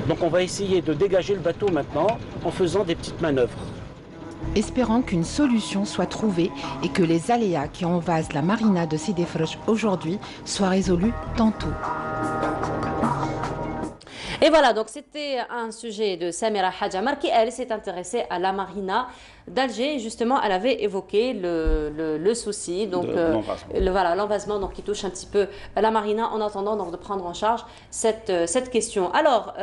Donc on va essayer de dégager le bateau maintenant en faisant des petites manœuvres. Espérant qu'une solution soit trouvée et que les aléas qui envasent la marina de Sidi Fradj aujourd'hui soient résolus tantôt. Et voilà, donc c'était un sujet de Samira Hadjamar qui, elle, s'est intéressée à la marina d'Alger. Justement, elle avait évoqué le souci, donc l'envasement donc, qui touche un petit peu la marina en attendant donc, de prendre en charge cette question. Alors,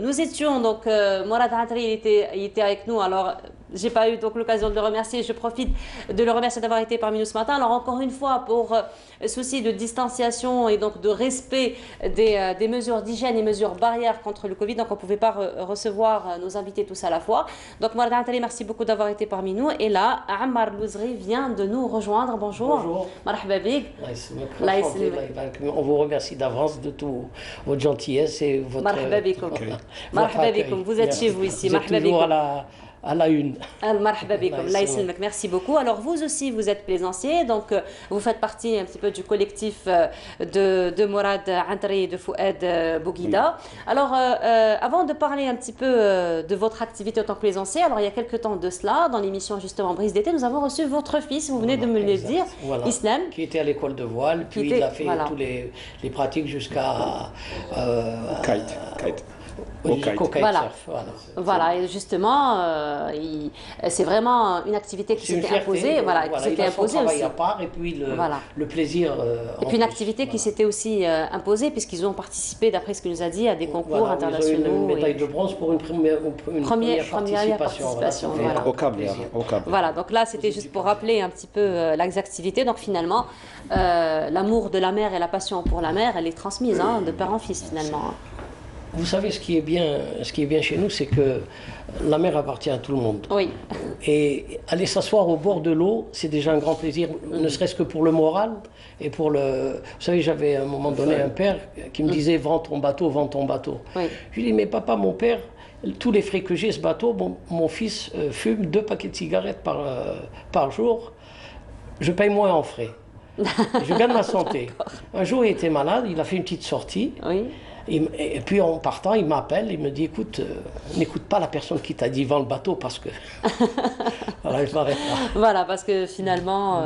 nous étions, donc, Morad Antari, il était avec nous, alors... J'ai pas eu donc l'occasion de le remercier. Je profite de le remercier d'avoir été parmi nous ce matin. Alors encore une fois, pour souci de distanciation et donc de respect des mesures d'hygiène et mesures barrières contre le Covid, donc on ne pouvait pas recevoir nos invités tous à la fois. Donc Morad Antari, merci beaucoup d'avoir été parmi nous. Et là, Ammar Louzri vient de nous rejoindre. Bonjour. Bonjour. Marhaba bik. On vous remercie d'avance de tout votre gentillesse et votre... Marhaba bikoum. Marhaba bikoum. Vous êtes chez vous ici. Vous êtes toujours à la une. Merci beaucoup. Alors vous aussi, vous êtes plaisancier, donc vous faites partie un petit peu du collectif de Morad Antari et de Fouad Bouguida. Alors avant de parler un petit peu de votre activité en tant que plaisancier, alors il y a quelques temps de cela, dans l'émission justement Brise d'été, nous avons reçu votre fils, vous venez de me le dire, Islam. Qui était à l'école de voile, puis il a fait tous les pratiques jusqu'à... Kite. Voilà, et justement, c'est vraiment une activité qui s'était imposée. Qui s'était imposée aussi. À part, et puis le plaisir. Et puis une activité qui s'était aussi imposée, puisqu'ils ont participé, d'après ce qu'il nous a dit, à des concours internationaux. Ils ont une médaille de bronze pour une première participation. Au câble. Voilà, donc là, c'était juste pour rappeler un petit peu l'activité. Donc finalement, l'amour de la mer et la passion pour la mer, elle est transmise de père en fils finalement. Vous savez, ce qui est bien chez nous, c'est que la mer appartient à tout le monde. Oui. Et aller s'asseoir au bord de l'eau, c'est déjà un grand plaisir, ne serait-ce que pour le moral et pour le... Vous savez, j'avais à un moment donné un père qui me disait « Vends ton bateau, vends ton bateau ». Oui. Je lui dis « Mais papa, mon père, tous les frais que j'ai, ce bateau, mon fils fume 2 paquets de cigarettes par jour, je paye moins en frais. Je gagne ma santé. » Un jour, il était malade, il a fait une petite sortie. Oui. Et puis en partant, il m'appelle, il me dit écoute, n'écoute pas la personne qui t'a dit vends le bateau parce que... Voilà, je m'arrête là. Voilà, parce que finalement,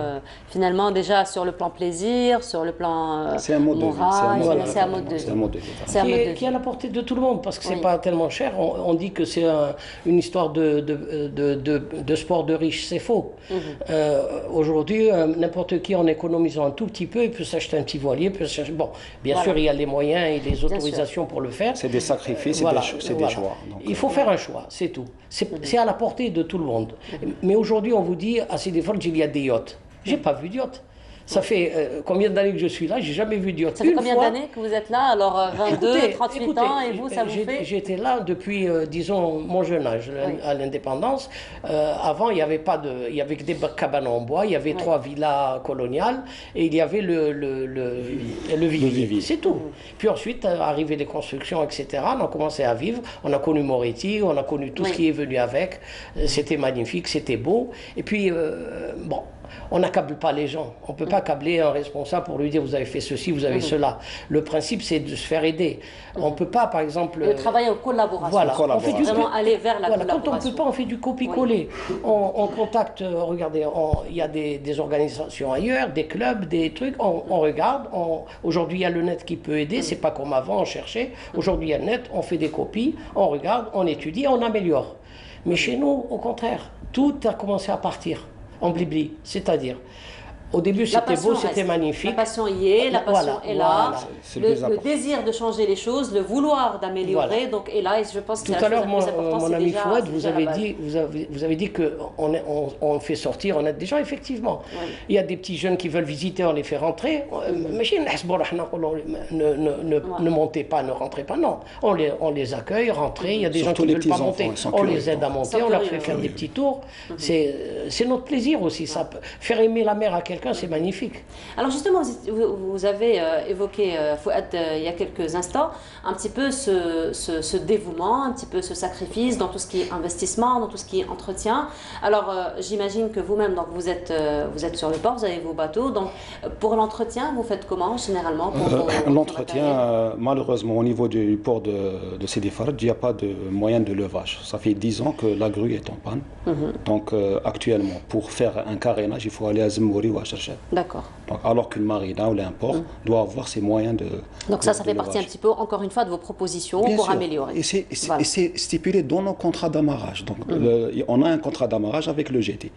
déjà sur le plan plaisir, sur le plan c'est un mode moral, de vie. C'est un mode de vie. Qui est à la portée de tout le monde parce que c'est pas tellement cher. On dit que c'est une histoire de sport de riche, c'est faux. Aujourd'hui, n'importe qui en économisant un tout petit peu, il peut s'acheter un petit voilier. Bon, bien sûr, il y a les moyens et les autorisations pour le faire. C'est des sacrifices, c'est des choix. Donc, il faut faire un choix, c'est tout. C'est à la portée de tout le monde. Mais aujourd'hui, on vous dit, à Sidi Fradj, il y a des yachts. J'ai pas vu de yacht. Ça fait combien d'années que je suis là, j'ai jamais vu de yacht. Ça fait combien d'années que vous êtes là? Alors 22, 38 ans, et vous, ça vous fait? J'étais là depuis, disons, mon jeune âge, à l'indépendance. Avant, il y avait que des cabanes en bois, il y avait 3 villas coloniales, et il y avait le vivier. C'est tout. Puis ensuite, arrivé les constructions, etc., on a commencé à vivre, on a connu Moretti, on a connu tout ce qui est venu avec. C'était magnifique, c'était beau. Et puis, bon... On n'accable pas les gens. On ne peut pas accabler un responsable pour lui dire vous avez fait ceci, vous avez cela. Le principe, c'est de se faire aider. On ne peut pas, par exemple... Le travail en collaboration. Voilà, on fait vraiment aller vers la collaboration. Quand on ne peut pas, on fait du copie-coller. On contacte, regardez, il y a des organisations ailleurs, des clubs, des trucs. On regarde. Aujourd'hui, il y a le net qui peut aider. C'est pas comme avant, on cherchait. Aujourd'hui, il y a le net, on fait des copies, on regarde, on étudie, on améliore. Mais chez nous, au contraire, tout a commencé à partir. En blibli, c'est-à-dire, au début c'était beau, c'était magnifique. La passion y est, la passion est là, le désir de changer les choses, le vouloir d'améliorer, donc est là, et je pense que tout à l'heure, mon ami Fouad, vous avez dit qu'on fait sortir, on aide des gens, effectivement. Il y a des petits jeunes qui veulent visiter, on les fait rentrer, mais ne montez pas, ne rentrez pas, non. On les accueille, rentrez, il y a des gens qui ne veulent pas monter, on les aide à monter, on leur fait faire des petits tours. C'est notre plaisir aussi, ça. Faire aimer la mer à quelqu'un, chacun, c'est magnifique. Alors justement, vous avez évoqué, Fouad, il y a quelques instants, un petit peu ce dévouement, un petit peu ce sacrifice dans tout ce qui est investissement, dans tout ce qui est entretien. Alors j'imagine que vous-même, donc vous êtes sur le port, vous avez vos bateaux, donc pour l'entretien, vous faites comment généralement L'entretien, malheureusement, au niveau du port de Sidi Faraj, il n'y a pas de moyen de levage. Ça fait 10 ans que la grue est en panne. Donc actuellement, pour faire un carénage, il faut aller à Zmouri ou à Cherchel. D'accord. Alors qu'une marina ou un port doit avoir ses moyens de. Donc ça fait partie un petit peu, encore une fois, de vos propositions pour améliorer. Et c'est stipulé dans nos contrats d'amarrage. Donc on a un contrat d'amarrage avec le GT.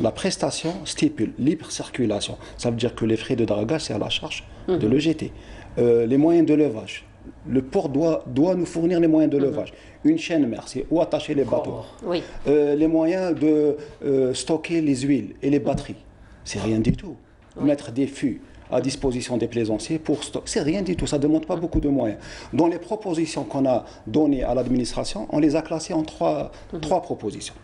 La prestation stipule libre circulation. Ça veut dire que les frais de dragage, c'est à la charge de l'EGT. Les moyens de levage. Le port doit nous fournir les moyens de levage. Une chaîne mer, c'est où attacher les bateaux. Oui. Les moyens de stocker les huiles et les batteries, c'est rien du tout. Mettre des fûts à disposition des plaisanciers pour stocker, c'est rien du tout, ça ne demande pas beaucoup de moyens. Dans les propositions qu'on a données à l'administration, on les a classées en trois propositions.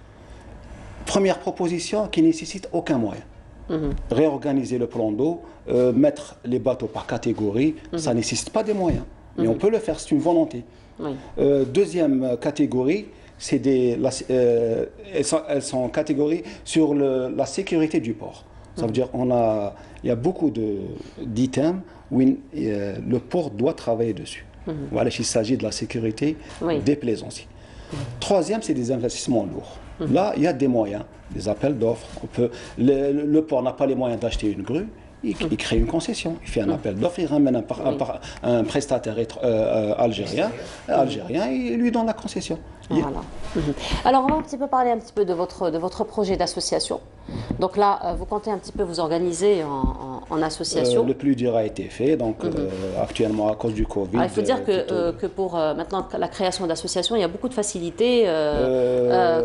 Première proposition qui ne nécessite aucun moyen. Réorganiser le plan d'eau, mettre les bateaux par catégorie, ça ne nécessite pas des moyens. Mais on peut le faire, c'est une volonté. Deuxième catégorie, elles sont catégories sur la sécurité du port. Ça veut dire il y a beaucoup d'items où le port doit travailler dessus. Voilà, il s'agit de la sécurité des plaisanciers. Troisième, c'est des investissements lourds. Là, il y a des moyens, des appels d'offres. Le port n'a pas les moyens d'acheter une grue. Il crée une concession, il fait un appel d'offres, il ramène un prestataire algérien et lui donne la concession. Voilà. Alors on va un petit peu parler un petit peu de votre projet d'association. Donc là, vous comptez un petit peu vous organiser en association. Le plus dur a été fait, donc actuellement à cause du Covid. Alors, il faut dire que pour maintenant la création d'associations, il y a beaucoup de facilités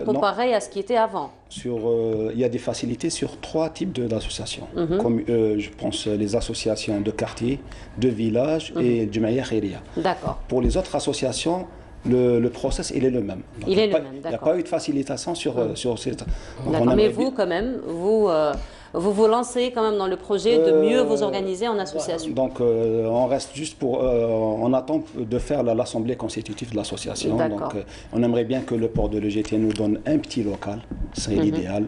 comparées à ce qui était avant. Il y a des facilités sur 3 types d'associations, comme je pense les associations de quartier, de village et du Maïa Khairia. D'accord. Pour les autres associations, le process il est le même. Donc, il n'y a pas eu de facilitation sur cette. D'accord, mais vous quand même, vous lancez quand même dans le projet de mieux vous organiser en association. Donc on reste juste on attend de faire l'assemblée constitutive de l'association. Donc on aimerait bien que le port de l'EGT nous donne un petit local, ce serait l'idéal,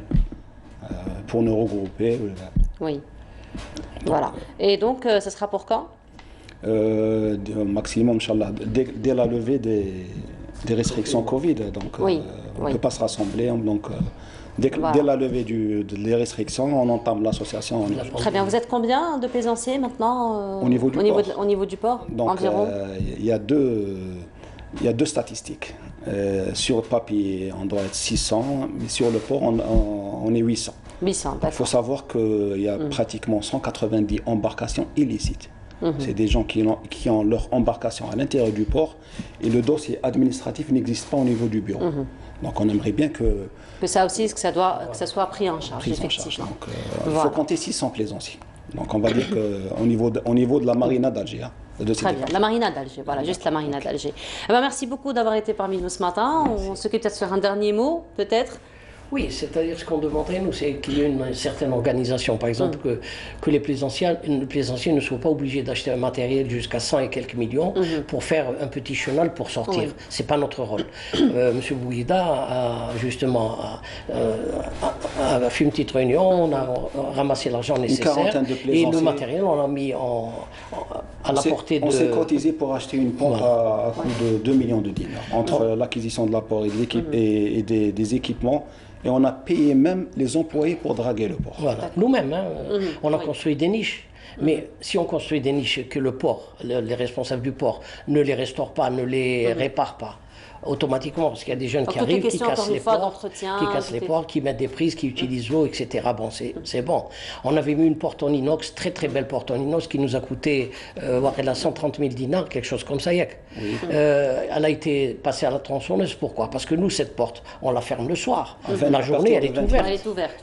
pour nous regrouper. Oui, voilà. Et donc ça sera pour quand maximum, Inch'Allah, dès la levée des restrictions Covid. Donc on ne peut pas se rassembler. Donc dès la levée des restrictions, on entame l'association. Très bien. Vous êtes combien de plaisanciers maintenant au niveau du port donc, environ il y a deux statistiques. Sur le papier, on doit être 600, mais sur le port, on est 800. 800, il faut savoir qu'il y a pratiquement 190 embarcations illicites. C'est des gens qui ont leur embarcation à l'intérieur du port et le dossier administratif n'existe pas au niveau du bureau. Donc on aimerait bien que ça aussi, que ça soit pris en charge, effectivement. Donc il faut compter 600 plaisanciers. Donc on va dire qu'au niveau de la marina d'Alger. Très bien, la marina d'Alger, voilà, juste la marina d'Alger. Merci beaucoup d'avoir été parmi nous ce matin. On se quitte peut-être sur un dernier mot, peut-être. Oui, c'est-à-dire ce qu'on demanderait, nous, c'est qu'il y ait une certaine organisation. Par exemple, que les plaisanciers ne soient pas obligés d'acheter un matériel jusqu'à 100 et quelques millions pour faire un petit chenal pour sortir. Ce n'est pas notre rôle. Monsieur Bouguida a justement fait une petite réunion, on a ramassé l'argent nécessaire et le matériel, on l'a mis à la portée de... On s'est cotisé pour acheter une pompe à coût de 2 millions de dinars entre l'acquisition de l'apport et des équipements. Et on a payé même les employés pour draguer le port. Voilà. Nous-mêmes, on a construit des niches. Mais si on construit des niches et que le port, les responsables du port, ne les restaurent pas, ne les réparent pas, automatiquement, parce qu'il y a des jeunes qui arrivent, qui cassent les ports, qui mettent des prises, qui utilisent l'eau, etc. Bon, c'est bon. On avait mis une porte en inox, très très belle porte en inox, qui nous a coûté 130 000 dinars, quelque chose comme ça. Elle a été passée à la tronçonneuse. Pourquoi? Parce que nous, cette porte, on la ferme le soir. La journée, elle est ouverte.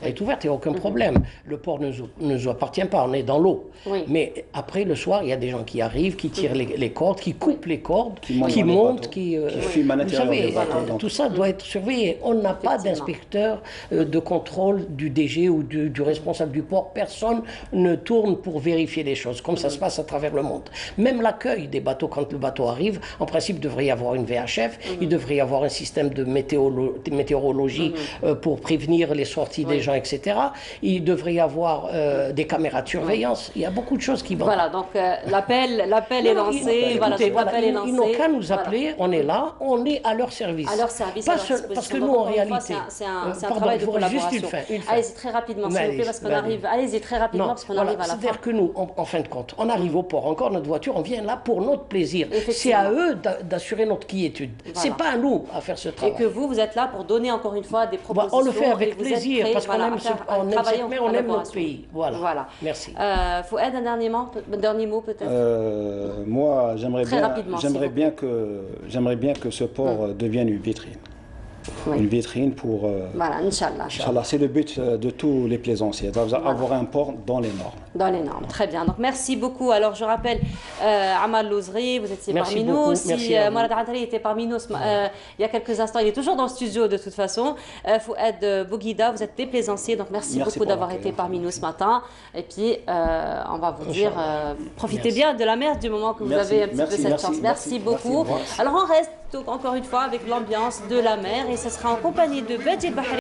Elle est ouverte, il n'y a aucun problème. Le port ne nous appartient pas, on est dans l'eau. Mais après, le soir, il y a des gens qui arrivent, qui tirent les cordes, qui coupent les cordes, qui montent, qui filment savez, tout ça doit être surveillé. On n'a pas d'inspecteur de contrôle du DG ou du responsable du port. Personne ne tourne pour vérifier les choses, comme ça se passe à travers le monde. Même l'accueil des bateaux, quand le bateau arrive, en principe, il devrait y avoir une VHF, il devrait y avoir un système de météorologie pour prévenir les sorties des gens, etc. Il devrait y avoir des caméras de surveillance. Il y a beaucoup de choses qui vont. Voilà, donc l'appel est lancé. Ils n'ont qu'à nous appeler, on est là, on est à leur service. À leur service, parce que nous, en réalité, c'est un travail de collaboration. Juste une fin. Allez-y très rapidement, s'il vous plaît, parce qu'on arrive. Allez-y très rapidement, parce qu'on arrive à la fin. C'est-à-dire que nous, en fin de compte, on arrive au port, encore notre voiture, on vient là pour notre plaisir. C'est à eux d'assurer notre quiétude. C'est pas à nous à faire ce travail. Et que vous êtes là pour donner encore une fois des propositions. On le fait avec plaisir, parce qu'on aime cette mer, on aime notre pays. Voilà. Merci. Fouad, un dernier mot peut-être. Moi, j'aimerais bien que ce port devienne une vitrine. Une vitrine pour... voilà, Inch'Allah. Inch'Allah, c'est le but de tous les plaisanciers, d'avoir un port dans les normes. Dans les normes, très bien. Donc merci beaucoup. Alors je rappelle, Amal Louzri, vous étiez parmi nous. Si Mourad Antari était parmi nous il y a quelques instants, il est toujours dans le studio de toute façon. Fouad Bouguida, vous êtes des plaisanciers, donc merci beaucoup d'avoir été parmi nous ce matin. Et puis on va vous dire, profitez bien de la mer du moment que vous avez un petit peu cette chance. Merci beaucoup. Alors on reste donc encore une fois avec l'ambiance de la mer et ce sera en compagnie de Badji Bahri.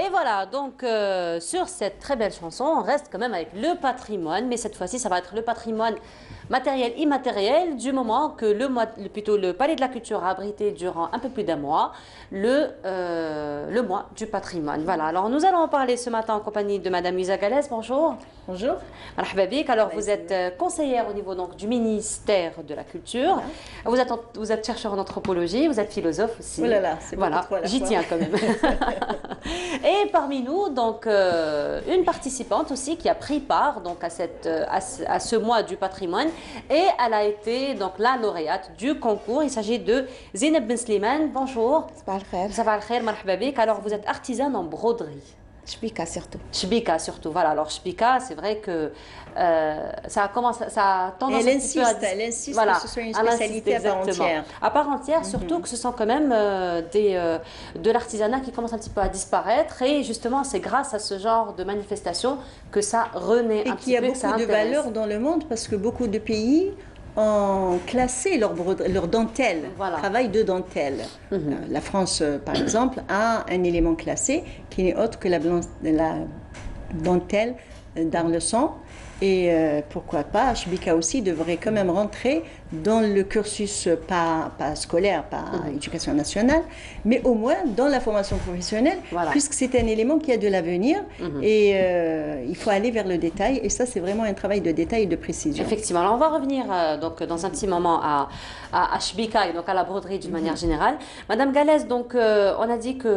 Et voilà, donc sur cette très belle chanson, on reste quand même avec le patrimoine, mais cette fois-ci, ça va être le patrimoine matériel, immatériel, du moment que le Palais de la Culture a abrité durant un peu plus d'un mois le mois du patrimoine. Voilà, alors nous allons en parler ce matin en compagnie de Madame Lisa Galès. Bonjour. Bonjour. Marhaba bik. Alors vous êtes conseillère au niveau donc, du ministère de la Culture. Vous êtes chercheur en anthropologie, vous êtes philosophe aussi. Oh là là, c'est voilà, j'y tiens quand même. Et parmi nous, donc, une participante aussi qui a pris part donc, à ce mois du patrimoine et elle a été donc, la lauréate du concours. Il s'agit de Zineb Ben Slimane. Bonjour. Sabah al-khair, marhaba bik. Alors vous êtes artisane en broderie. Shbika surtout. Shbika surtout, voilà. Alors Shbika, c'est vrai que ça a tendance elle insiste voilà, que ce soit une spécialité à part entière. À part entière, surtout que ce sont quand même de l'artisanat qui commence un petit peu à disparaître et justement c'est grâce à ce genre de manifestation que ça renaît un petit peu. Et qu'il y a beaucoup de valeur dans le monde parce que beaucoup de pays ont classé leur dentelle, travail de dentelle. La France, par exemple, a un élément classé qui n'est autre que la dentelle d'Arleçon. Et pourquoi pas, Shbika aussi devrait quand même rentrer dans le cursus, pas scolaire, pas éducation nationale, mais au moins dans la formation professionnelle, puisque c'est un élément qui a de l'avenir et il faut aller vers le détail. Et ça, c'est vraiment un travail de détail et de précision. Effectivement. Alors, on va revenir donc, dans un petit moment à Shbika et donc à la broderie d'une manière générale. Madame Galès, donc, on a dit que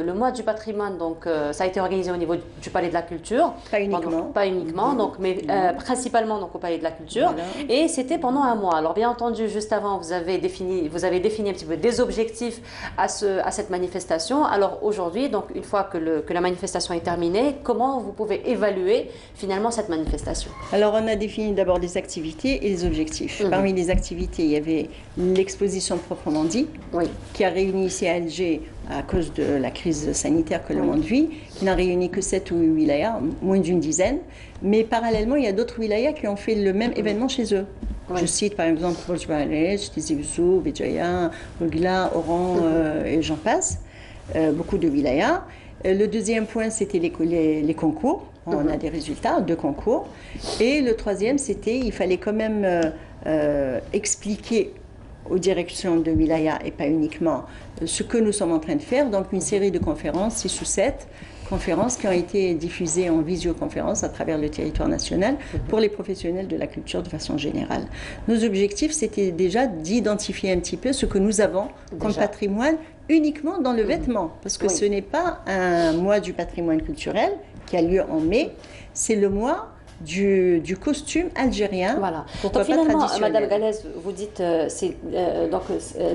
le mois du patrimoine, donc, ça a été organisé au niveau du Palais de la Culture. Pas uniquement. Pas uniquement, donc, mais principalement donc, au Palais de la Culture. Et c'était pendant un mois. Alors, bien entendu, juste avant, vous avez défini un petit peu des objectifs à cette manifestation. Alors, aujourd'hui, donc, une fois que la manifestation est terminée, comment vous pouvez évaluer finalement cette manifestation? Alors, on a défini d'abord les activités et les objectifs. Parmi les activités, il y avait l'exposition proprement dit, qui a réuni ici à Alger à cause de la crise sanitaire que le monde vit, qui n'a réuni que 7 ou 8 wilayas, moins d'une dizaine. Mais parallèlement, il y a d'autres wilayas qui ont fait le même événement chez eux. Je cite par exemple Borj Balej, Tizi Ouzou, Béjaïa, Ougla, Oran et j'en passe. Beaucoup de wilayas. Le deuxième point, c'était les concours. On a des résultats, 2 concours. Et le troisième, c'était il fallait quand même expliquer aux directions de wilaya et pas uniquement ce que nous sommes en train de faire. Donc une série de conférences, 6 ou 7 conférences qui ont été diffusées en visioconférence à travers le territoire national pour les professionnels de la culture de façon générale. Nos objectifs, c'était déjà d'identifier un petit peu ce que nous avons comme patrimoine uniquement dans le vêtement, parce que ce n'est pas un mois du patrimoine culturel qui a lieu en mai, c'est le mois du costume algérien. Voilà. Donc finalement, Madame Galès, vous dites,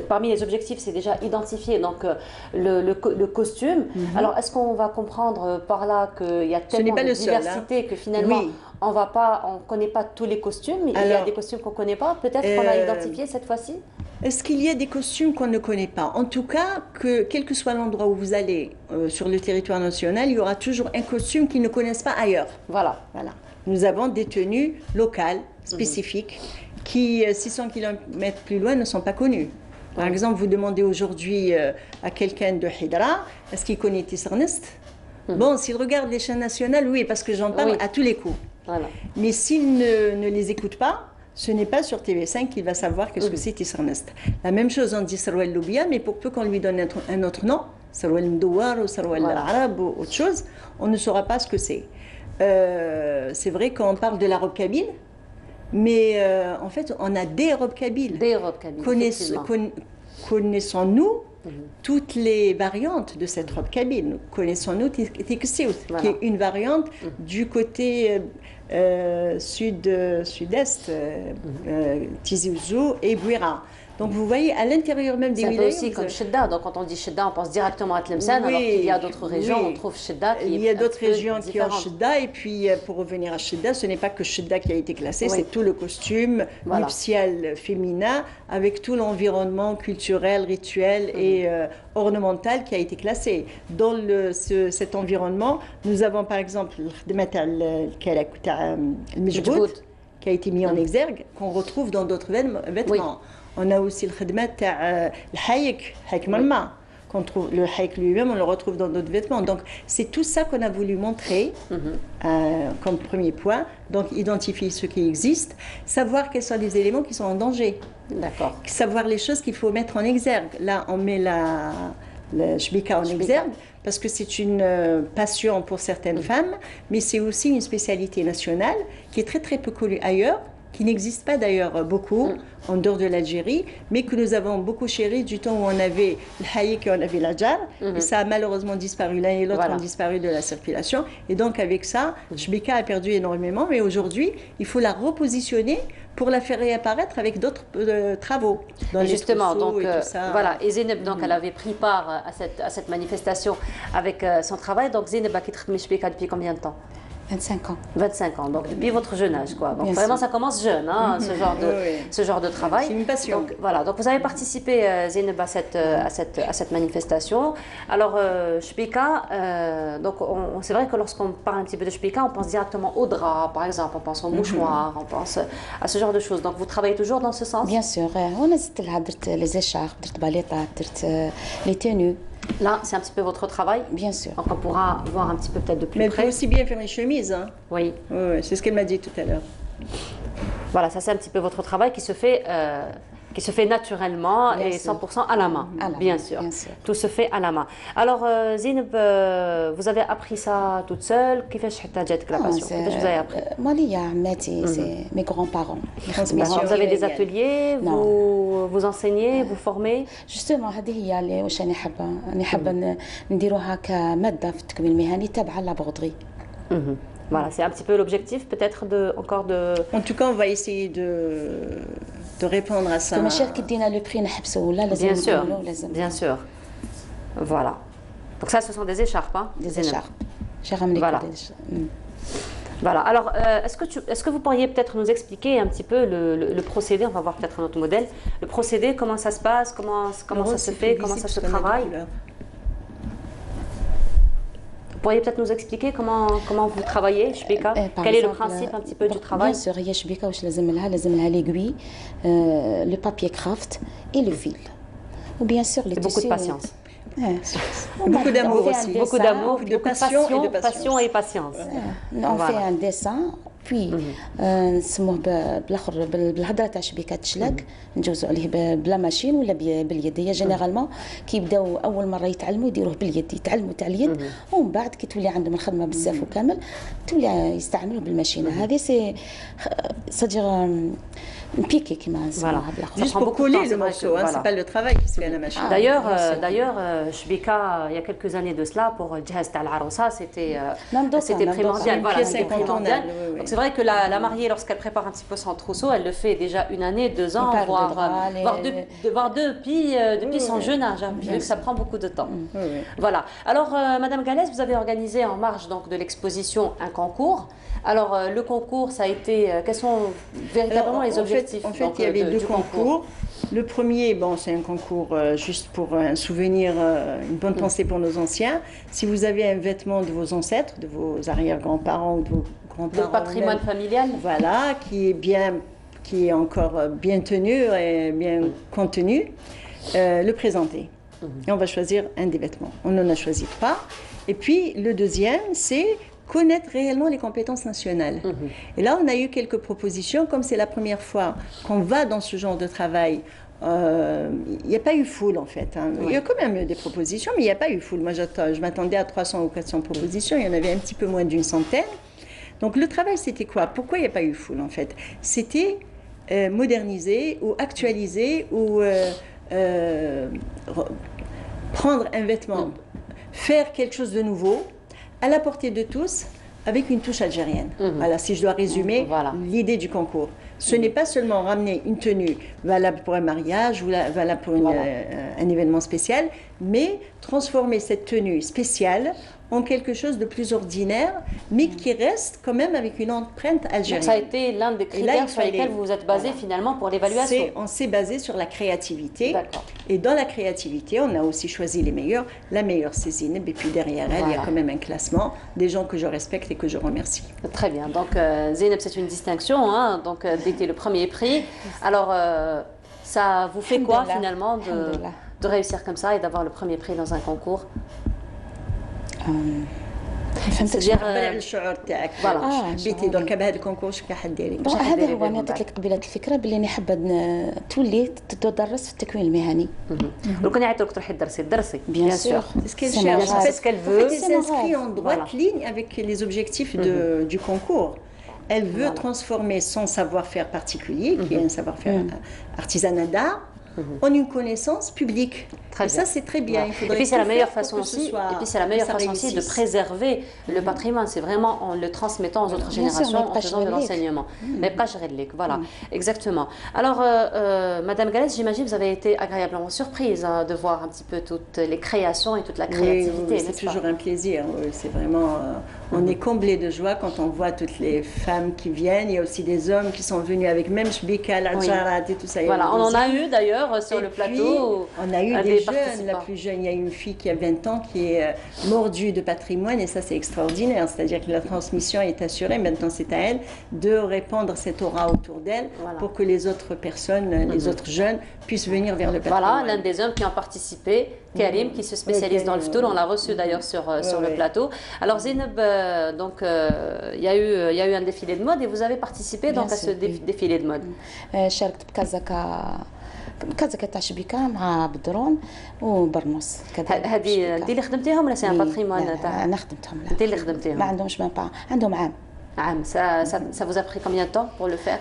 parmi les objectifs, c'est déjà identifier donc, le costume. Alors, est-ce qu'on va comprendre par là qu'il y a tellement de diversité que finalement, on ne connaît pas tous les costumes, il y a des costumes qu'on ne connaît pas, peut-être qu'on va identifier cette fois-ci? Est-ce qu'il y a des costumes qu'on ne connaît pas? En tout cas, quel que soit l'endroit où vous allez sur le territoire national, il y aura toujours un costume qu'ils ne connaissent pas ailleurs. Voilà. Nous avons des tenues locales, spécifiques, qui, 600 km plus loin, ne sont pas connues. Par exemple, vous demandez aujourd'hui à quelqu'un de Hidra, est-ce qu'il connaît Tissernesth? Bon, s'il regarde les chaînes nationales, oui, parce que j'en parle à tous les coups. Mais s'il ne les écoute pas, ce n'est pas sur TV5 qu'il va savoir qu'est-ce que c'est Tissernesth. La même chose, on dit Sarwal Loubia, mais pour peu qu'on lui donne un autre nom, Sarwal Mdouar ou Sarwal Arab ou autre chose, on ne saura pas ce que c'est. C'est vrai qu'on parle de la robe kabyle, mais en fait, on a des robes kabyles. Des robes kabyles. Connaissons-nous toutes les variantes de cette robe kabyle? Connaissons-nous Tikseout, qui est une variante du côté sud-est, Tizi Ouzou et Bouira. Donc vous voyez, à l'intérieur même des wilayas... C'est aussi comme Chedda. Donc quand on dit Chedda, on pense directement à Tlemcen, alors qu'il y a d'autres régions où on trouve Chedda qui est Il y a d'autres régions qui ont Chedda. Et puis pour revenir à Chedda, ce n'est pas que Chedda qui a été classé, c'est tout le costume nuptial féminin avec tout l'environnement culturel, rituel et ornemental qui a été classé. Dans cet environnement, nous avons par exemple le Mejbout qui a été mis en exergue, qu'on retrouve dans d'autres vêtements. On a aussi le khidmat le hayek malma qu'on trouve, le haïk lui-même, on le retrouve dans d'autres vêtements. Donc, c'est tout ça qu'on a voulu montrer comme premier point. Donc, identifier ce qui existe, savoir quels sont les éléments qui sont en danger. D'accord. Savoir les choses qu'il faut mettre en exergue. Là, on met le shbika en exergue parce que c'est une passion pour certaines femmes, mais c'est aussi une spécialité nationale qui est très très peu connue ailleurs, qui n'existe pas d'ailleurs beaucoup en dehors de l'Algérie, mais que nous avons beaucoup chéri du temps où on avait le haïk et on avait la djar, et ça a malheureusement disparu, l'un et l'autre ont disparu de la circulation, et donc avec ça, shbika a perdu énormément, mais aujourd'hui, il faut la repositionner pour la faire réapparaître avec d'autres travaux. Et justement, donc, et tout ça. voilà, et Zeynep, donc, elle avait pris part à cette manifestation avec son travail. Donc Zeynep a quitté Shbika depuis combien de temps? 25 ans. 25 ans, donc depuis votre jeune âge, quoi. Donc Bien vraiment, sûr. ça commence jeune, hein, ce genre de travail. C'est une passion. Donc voilà, donc vous avez participé, Zeynep, à cette manifestation. Alors, Shbika, donc c'est vrai que lorsqu'on parle un petit peu de Shbika, on pense directement au drap, par exemple, on pense au mouchoir, on pense à ce genre de choses. Donc vous travaillez toujours dans ce sens? Bien sûr. On زدت لها درت les écharpes, درت باليطات, درت les tenues. Là, c'est un petit peu votre travail? Bien sûr. Donc on pourra voir un petit peu peut-être de plus Mais près. elle peut aussi bien faire les chemises. Hein. Oui. C'est ce qu'elle m'a dit tout à l'heure. Voilà, ça c'est un petit peu votre travail qui se fait naturellement Bien et sûr. 100% à la main, À la bien main, sûr. bien sûr. Tout se fait à la main. Alors, Zeynep, vous avez appris ça toute seule? كيفاش حتى جاتك la passion? كيفاش vous avez appris? Moi, ليا عماتي, c'est mes grands-parents. Vous avez des ateliers, vous enseignez, vous formez? Justement, هذه هي اللي واش أنا حابة. أنا حابة نديروها كمادة في التكوين المهني تابعة لابغودغي. Voilà, c'est un petit peu l'objectif peut-être encore de... En tout cas, on va essayer de répondre à ça. كما شاف كي دينا لو بري نحبسوا ولا لازم Bien sûr, نقولوا لازم. bien sûr. Voilà. Donc ça, ce sont des écharpes, hein? Des Zeynep. écharpes. J'ai ramené Voilà. que des Voilà, alors est-ce que vous pourriez peut-être nous expliquer un petit peu le procédé? On va voir peut-être un autre modèle. Le procédé, comment ça se passe, comment ça se fait, comment ça se travaille? Vous pourriez peut-être nous expliquer comment vous travaillez, Shbika? Quel est le principe un petit peu du travail? Bien sûr, هي شبيكة واش لازم لها l'aiguille, le papier craft et le fil. Ou bien sûr les Beaucoup de tissus. patience. Beaucoup d'amour aussi. Beaucoup d'amour, de passion et patience. On fait un dessin, puis نسموه بالاخر بالهضره تاع شبيكه تشلاك نجوزوا عليه بلا ماشين ولا باليد. هي جينيرالمون كيبداو اول مره يتعلموا يديروه باليد، يتعلموا تاع اليد ومن بعد كي تولي عندهم الخدمه بزاف وكامل تولي يستعملوا بالماشينه. هذه سي صدير piquer qui m'a juste pour coller le morceau, hein, c'est pas le travail qui se fait à la machine. D'ailleurs, Shbika, il y a quelques années de cela, pour Jahaz Tal Aroussa, c'était primordial. Voilà, c'était primordial. Donc c'est vrai que la mariée, lorsqu'elle prépare un petit peu son trousseau, elle le fait déjà 1 année, 2 ans, voire depuis son jeune âge, hein, vu que ça prend beaucoup de temps. Voilà. Alors, Madame Galès, vous avez organisé en marge donc, de l'exposition un concours. Alors, le concours, ça a été... quels sont véritablement les objectifs? En fait, il y avait 2 concours. Le premier, bon, c'est un concours juste pour un souvenir, une bonne pensée pour nos anciens. Si vous avez un vêtement de vos ancêtres, de vos arrière-grands-parents ou de vos grands-parents... Le patrimoine familial. Voilà, qui est encore bien tenu et bien contenu, le présenter. Et on va choisir un des vêtements. On n'en a choisi 3. Et puis, le deuxième, c'est connaître réellement les compétences nationales. Et là, on a eu quelques propositions. Comme c'est la première fois qu'on va dans ce genre de travail, il n'y a pas eu foule en fait. Hein. Il y a quand même eu des propositions, mais il n'y a pas eu foule. Moi, je m'attendais à 300 ou 400 propositions. Il y en avait un petit peu moins d'une centaine. Donc le travail, c'était quoi? Pourquoi il n'y a pas eu foule en fait? C'était moderniser ou actualiser ou prendre un vêtement, faire quelque chose de nouveau, à la portée de tous, avec une touche algérienne. Voilà, si je dois résumer l'idée du concours. Ce n'est pas seulement ramener une tenue valable pour un mariage ou valable pour un événement spécial, mais transformer cette tenue spéciale en quelque chose de plus ordinaire, mais qui reste quand même avec une empreinte algérienne. Donc ça a été l'un des critères sur lesquels vous vous êtes basé finalement pour l'évaluation. On s'est basé sur la créativité. Et dans la créativité, on a aussi choisi les meilleurs. La meilleure, c'est Zeynep. Et puis derrière elle, il y a quand même un classement des gens que je respecte et que je remercie. Très bien. Donc Zeynep, c'est une distinction. Hein, donc c'était le premier prix. Alors, ça vous fait quoi finalement de réussir comme ça et d'avoir le premier prix dans un concours? C'est-à-dire الشعور تاعك حبيتي درك بهذا الكونكور شكون حديري هذا هو انا عطيت لك قبيله الفكره باللي انا حابه تولي تدرس في التكوين المهني لو كان يعيط لك تروحي تدرسي bien sûr c'est ce qu'elle veut elle s'inscrit en droite ligne avec les objectifs du concours. Elle veut transformer son savoir-faire particulier qui est un savoir-faire artisanal d'art en une connaissance publique. Très bien. Ça, c'est très bien. Et puis c'est la meilleure façon aussi. Et puis c'est la meilleure façon aussi de préserver le patrimoine. C'est vraiment en le transmettant aux autres générations, en faisant de l'enseignement. Mais pas gérer de l'école. Voilà, exactement. Alors, Madame Galès, j'imagine que vous avez été agréablement surprise de voir un petit peu toutes les créations et toute la créativité. Oui, c'est toujours un plaisir. C'est vraiment. On est comblé de joie quand on voit toutes les femmes qui viennent. Il y a aussi des hommes qui sont venus avec même Shbika, l'Adjarat et tout ça. Voilà, on en a eu d'ailleurs sur le plateau. On a eu des jeunes. La plus jeune, il y a une fille qui a 20 ans qui est mordue de patrimoine et ça c'est extraordinaire. C'est-à-dire que la transmission est assurée. Maintenant c'est à elle de répandre cette aura autour d'elle pour que les autres personnes, les autres jeunes puissent venir vers le patrimoine. Voilà, l'un des hommes qui ont participé, Karim, qui se spécialise dans le ftoul. On l'a reçu d'ailleurs sur le plateau. Alors Zeynep, donc il y a eu un défilé de mode et vous avez participé donc à ce défilé de mode. شاركت بكازاكا تاع شبيكه مع بدرون وبرنوس هذه انت اللي خدمتيهم ولا سي ان باتريمون تاع؟ انا خدمتهم. انت اللي خدمتيهم؟ ما عندهمش عندهم عام. Ça vous a pris combien de temps pour le faire?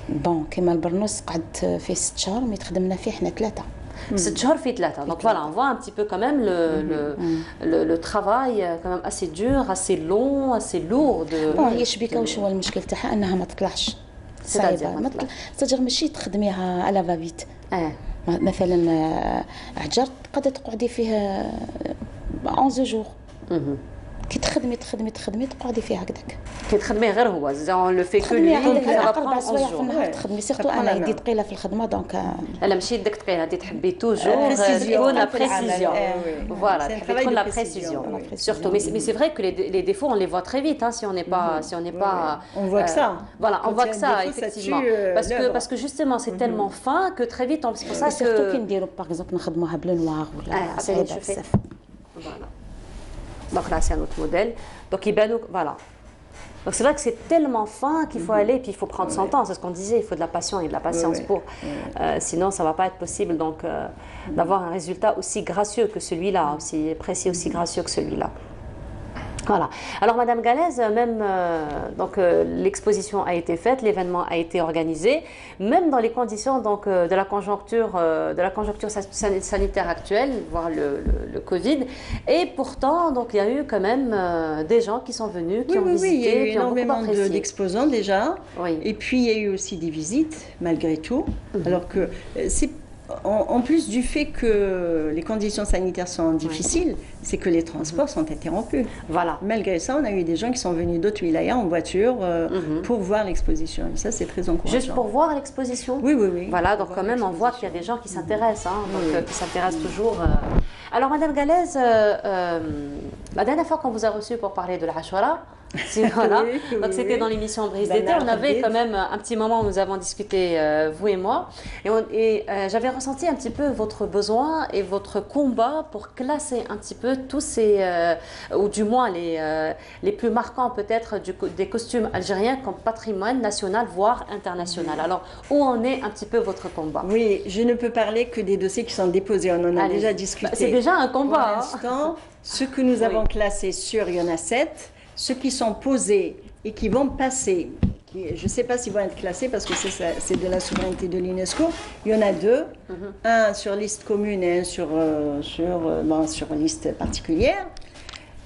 بون كيما البرنوس قعدت فيه 6 شهور مي تخدمنا فيه حنا 3. 6 شهور في 3. Donc voilà, on voit un petit peu quand même le travail quand même assez dur, assez long, assez lourd de. هي شبيكه واش هو المشكل تاعها انها ما تطلعش. صعيبه تستجر ماشي تخدميها على فافيت. مثلا عجر تقدر تقعدي فيه 11 جور. كي تخدمي تقعدي فيه هكذاك. كي تخدمي غير هو زون لو في كو لي 4 سوايع في النهار تخدمي سيرتو انا يدي ثقيله في الخدمه دونك. لا ماشي يدك ثقيله انت تحبي توجور تكون لا بريسيزيون. فوالا تحبي تكون لا بريسيزيون surtout mais c'est vrai que les défauts on les voit très vite si on n'est pas on voit que ça. Voilà, on voit que ça effectivement parce que justement c'est tellement fin que très vite c'est pour ça que surtout كي نديرو باغ اكزومبل نخدموها بلو نوار ولا صعيبه بزاف. Voilà. Donc là, c'est un autre modèle. Donc, voilà. Donc, c'est vrai que c'est tellement fin qu'il faut aller, puis il faut prendre son temps. C'est ce qu'on disait, il faut de la passion et de la patience pour. Sinon, ça ne va pas être possible d'avoir un résultat aussi gracieux que celui-là, aussi précis, aussi gracieux que celui-là. Voilà. Alors, Madame Galès, même l'exposition a été faite, l'événement a été organisé, même dans les conditions de la conjoncture sanitaire actuelle, voire le Covid. Et pourtant, donc il y a eu quand même des gens qui sont venus, qui ont visité, il y a eu énormément d'exposants déjà. Et puis il y a eu aussi des visites, malgré tout. Alors que c'est en plus du fait que les conditions sanitaires sont difficiles, c'est que les transports sont interrompus. Voilà. Malgré ça, on a eu des gens qui sont venus d'autres wilayas en voiture pour voir l'exposition. Et ça, c'est très encourageant. Juste pour voir l'exposition? Oui. Voilà, donc quand même, on voit qu'il y a des gens qui s'intéressent, qui s'intéressent toujours. Alors, Madame Galès, la dernière fois qu'on vous a reçu pour parler de la Ashura, voilà. Donc c'était dans l'émission Brise d'été. On avait quand même un petit moment où nous avons discuté, vous et moi, et j'avais ressenti un petit peu votre besoin et votre combat pour classer un petit peu tous ces, ou du moins les plus marquants peut-être des costumes algériens comme patrimoine national voire international. Alors où en est un petit peu votre combat? Oui, je ne peux parler que des dossiers qui sont déposés. On en a déjà discuté. C'est déjà un combat. Pour l'instant, ceux que nous avons classés il y en a 7. Ceux qui sont posés et qui vont passer, je ne sais pas s'ils vont être classés parce que c'est de la souveraineté de l'UNESCO, il y en a 2, un sur liste commune et un sur liste particulière.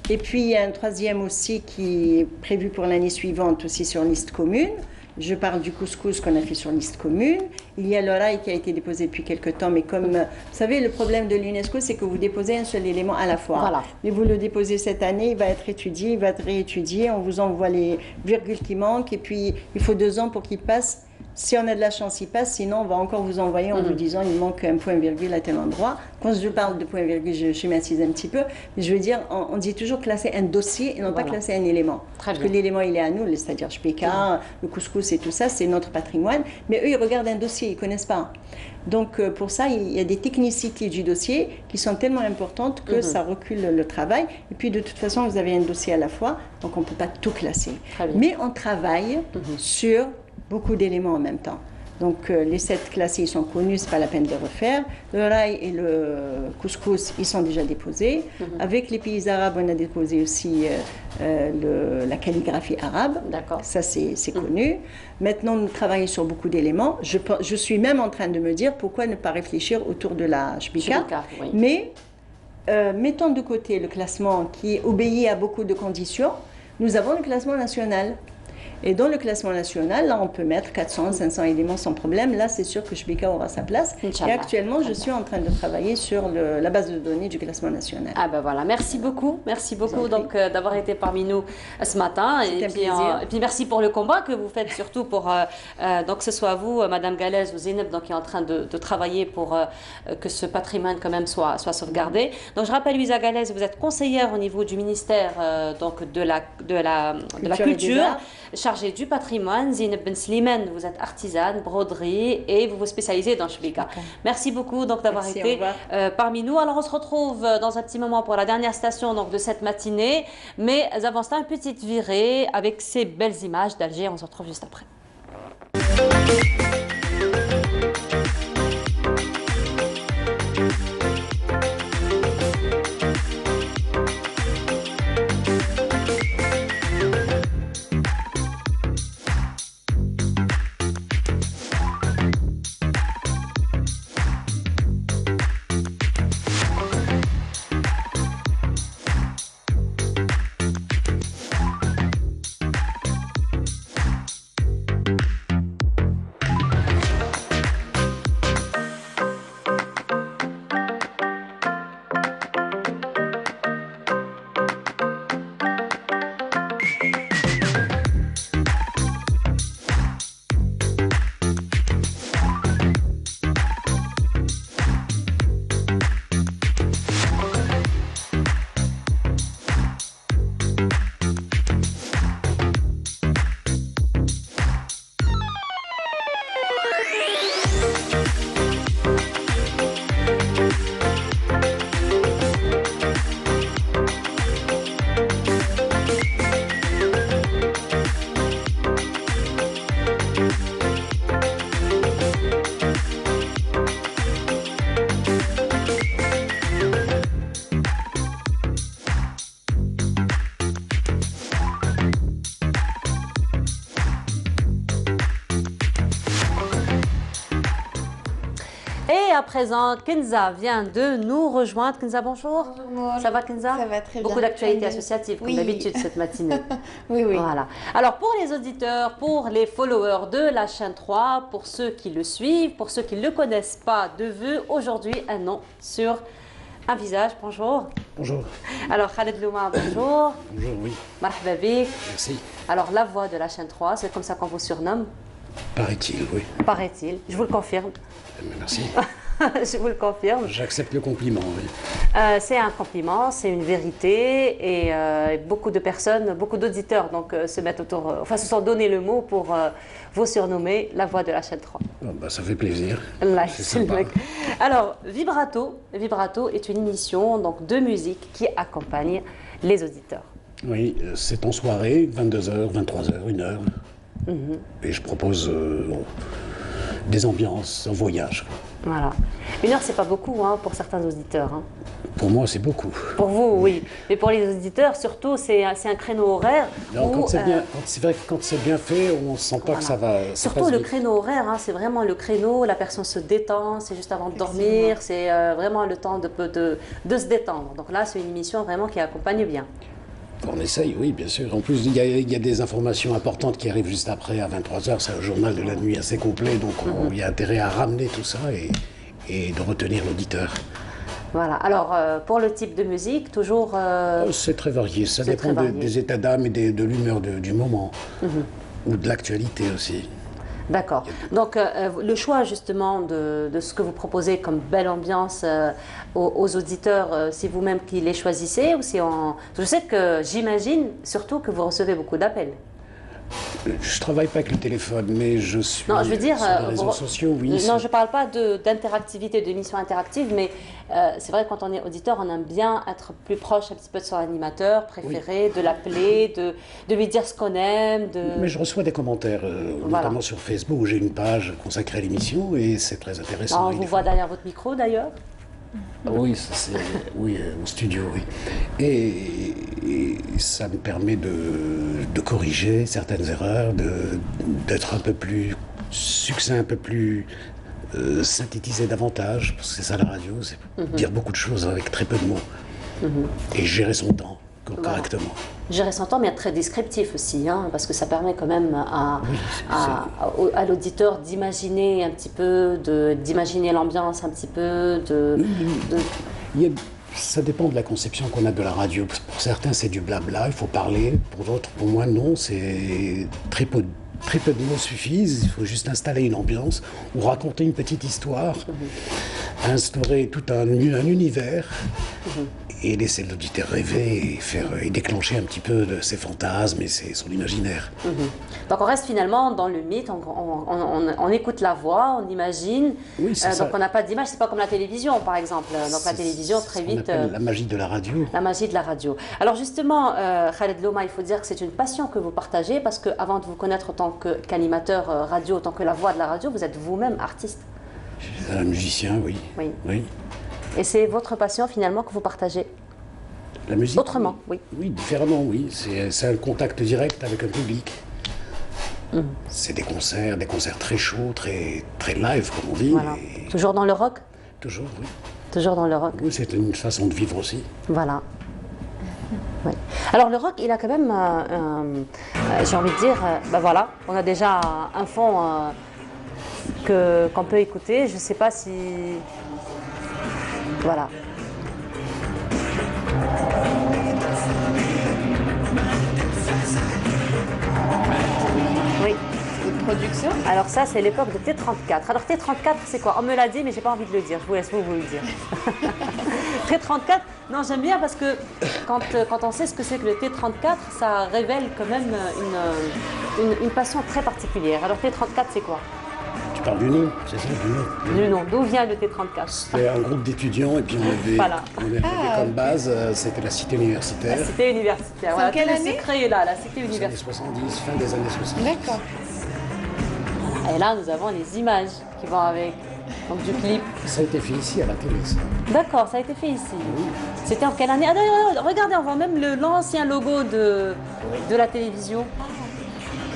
Et puis il y a un 3e aussi qui est prévu pour l'année suivante aussi sur liste commune. Je parle du couscous qu'on a fait sur liste commune. Il y a l'oreille qui a été déposé depuis quelques temps, mais comme vous savez, le problème de l'UNESCO, c'est que vous déposez un seul élément à la fois. Voilà. Mais vous le déposez cette année, il va être étudié, il va être réétudié, on vous envoie les virgules qui manquent, et puis il faut 2 ans pour qu'il passe Si on a de la chance, il passe. Sinon, on va encore vous envoyer en vous disant il manque un point-virgule à tel endroit. Quand je parle de point-virgule, je schématise un petit peu. Mais je veux dire, on dit toujours classer un dossier et non pas classer un élément. Parce que l'élément, il est à nous, c'est-à-dire Shpeka, le couscous et tout ça, c'est notre patrimoine. Mais eux, ils regardent un dossier, ils ne connaissent pas. Donc, pour ça, il y a des technicités du dossier qui sont tellement importantes que ça recule le travail. Et puis, de toute façon, vous avez un dossier à la fois, donc on ne peut pas tout classer. Mais on travaille sur beaucoup d'éléments en même temps. Donc les 7 classés, ils sont connus, ce n'est pas la peine de refaire. Le rail et le couscous, ils sont déjà déposés. Avec les pays arabes, on a déposé aussi la calligraphie arabe. Ça, c'est connu. Maintenant, nous travaillons sur beaucoup d'éléments. Je suis même en train de me dire pourquoi ne pas réfléchir autour de la Shbika. Mais mettons de côté le classement qui obéit à beaucoup de conditions. Nous avons le classement national. Et dans le classement national, là, on peut mettre 400, 500 éléments sans problème. Là, c'est sûr que Shbika aura sa place. Et actuellement, je suis en train de travailler sur la base de données du classement national. Ah ben voilà, merci beaucoup donc d'avoir été parmi nous ce matin. Et puis merci pour le combat que vous faites, surtout pour donc que ce soit vous, Madame Galès ou Zineb, donc qui est en train de travailler pour que ce patrimoine quand même soit sauvegardé. Donc je rappelle, Louisa Galès, vous êtes conseillère au niveau du ministère donc de la culture, chargée du patrimoine. Zineb Ben Slimane, vous êtes artisane, broderie et vous vous spécialisez dans Shbika. Merci beaucoup donc d'avoir été parmi nous. Alors on se retrouve dans un petit moment pour la dernière station donc de cette matinée, mais avant cela, une petite virée avec ces belles images d'Alger. On se retrouve juste après. À présent, Kenza vient de nous rejoindre. Kenza, bonjour. Bonjour. Ça va, Kenza? Ça va très bien. Beaucoup d'actualités associatives, comme d'habitude, cette matinée. Oui. Voilà. Alors, pour les auditeurs, pour les followers de la chaîne 3, pour ceux qui le suivent, pour ceux qui ne le connaissent pas de vue, aujourd'hui, un nom sur un visage. Bonjour. Bonjour. Alors, Khaled Louma, bonjour. Bonjour, oui. Marhaba bik. Merci. Alors, la voix de la chaîne 3, c'est comme ça qu'on vous surnomme? Paraît-il, oui. Paraît-il. Je vous le confirme. Merci. Je vous le confirme. J'accepte le compliment, oui. C'est un compliment, c'est une vérité et beaucoup de personnes, beaucoup d'auditeurs donc, se mettent autour, se sont donné le mot pour vous surnommer la voix de la chaîne 3. Oh, bah, ça fait plaisir. C'est sympa. Alors, Vibrato est une émission donc, de musique qui accompagne les auditeurs. Oui, c'est en soirée, 22h, 23h, 1h. Et je propose des ambiances en voyage. Voilà. 1 heure, c'est pas beaucoup hein, pour certains auditeurs. Hein. Pour moi, c'est beaucoup. Pour vous, oui. Mais pour les auditeurs, surtout, c'est un créneau horaire. C'est vrai que quand c'est bien fait, on ne sent pas que ça va. Surtout le créneau horaire, hein, c'est vraiment le créneau, la personne se détend, c'est juste avant de dormir, c'est vraiment le temps de se détendre. Donc là, c'est une émission vraiment qui accompagne bien. On essaye, oui, bien sûr. En plus, il y a des informations importantes qui arrivent juste après, à 23h. C'est un journal de la nuit assez complet, donc il y a intérêt à ramener tout ça et de retenir l'auditeur. Voilà. Alors, pour le type de musique, toujours... C'est très varié. Ça dépend des états d'âme et de l'humeur du moment. Ou de l'actualité aussi. D'accord. Donc le choix justement de ce que vous proposez comme belle ambiance aux auditeurs, c'est vous-même qui les choisissez ou c'est en... Je sais que j'imagine surtout que vous recevez beaucoup d'appels. Je travaille pas avec le téléphone, mais je suis non, je veux dire, sur les réseaux sociaux, oui. Non, je ne parle pas d'interactivité, d'émission interactive, mais c'est vrai que quand on est auditeur, on aime bien être plus proche un petit peu de son animateur préféré, de l'appeler, de lui dire ce qu'on aime. Mais je reçois des commentaires, notamment sur Facebook, où j'ai une page consacrée à l'émission, et c'est très intéressant. On vous voit derrière votre micro, d'ailleurs. Oui, oui, au studio, oui. Et ça me permet de corriger certaines erreurs, d'être un peu plus succinct, un peu plus synthétiser davantage, parce que c'est ça la radio, c'est dire beaucoup de choses avec très peu de mots. Et gérer son temps correctement. Gérer son temps, mais être très descriptif aussi, hein, parce que ça permet quand même à l'auditeur d'imaginer un petit peu, d'imaginer l'ambiance un petit peu, Ça dépend de la conception qu'on a de la radio. Pour certains, c'est du blabla, il faut parler. Pour d'autres, pour moi, non, c'est très peu de mots suffisent. Il faut juste installer une ambiance ou raconter une petite histoire, instaurer tout un univers et laisser l'auditeur rêver et déclencher un petit peu de ses fantasmes et son imaginaire. Donc on reste finalement dans le mythe, on écoute la voix, on imagine, oui, donc on n'a pas d'image, c'est pas comme la télévision par exemple. Donc la télévision très vite... la magie de la radio. La magie de la radio. Alors justement, Khaled Loma, il faut dire que c'est une passion que vous partagez parce qu'avant de vous connaître en tant qu'animateur radio, en tant que la voix de la radio, vous êtes vous-même artiste. Un musicien, oui. Oui. Et c'est votre passion finalement que vous partagez? La musique? Autrement, oui. Oui, différemment, oui. C'est un contact direct avec un public. C'est des concerts très chauds, très live, comme on dit. Voilà. Toujours dans le rock? Toujours, oui. Toujours dans le rock? Oui, c'est une façon de vivre aussi. Voilà. Oui. Alors le rock, il a quand même, j'ai envie de dire, ben voilà, on a déjà un fond qu'on peut écouter. Je ne sais pas si... Voilà. Oui. Votre production? Alors ça, c'est l'époque de T34. Alors T34, c'est quoi? On me l'a dit, mais j'ai pas envie de le dire. Je vous laisse vous le dire. T34, non, j'aime bien parce que quand on sait ce que c'est que le T34, ça révèle quand même une passion très particulière. Alors T34, c'est quoi? Tu parles du nom, c'est ça, du nom? Du nom. D'où vient le T34? C'était un groupe d'étudiants et puis on avait comme base, c'était la cité universitaire. La cité universitaire, voilà. Quelle année? C'est créé là, la cité universitaire. Les années 70, fin des années 70. D'accord. Et là, nous avons les images qui vont avec, donc du clip. Ça a été fait ici à la télé, ça. D'accord, ça a été fait ici. Oui. C'était en quelle année? Ah, d'ailleurs, regardez, on voit même l'ancien logo de la télévision.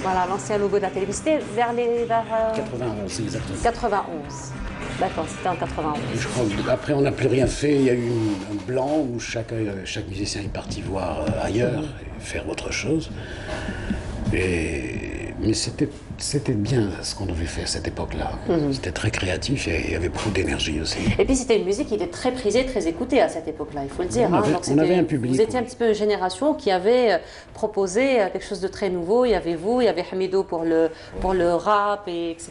Voilà, l'ancien logo de la télévision. C'était vers 91, exactement. 91. D'accord, c'était en 91. Et je crois qu'après, on n'a plus rien fait. Il y a eu un blanc où chaque musicien est parti voir ailleurs et faire autre chose. Mais c'était bien ce qu'on avait fait à cette époque-là. C'était très créatif et il y avait beaucoup d'énergie aussi. Et puis c'était une musique qui était très prisée, très écoutée à cette époque-là, il faut le dire. On avait un public. Vous étiez un petit peu une génération qui avait proposé quelque chose de très nouveau. Il y avait vous, il y avait Hamido pour le rap, etc.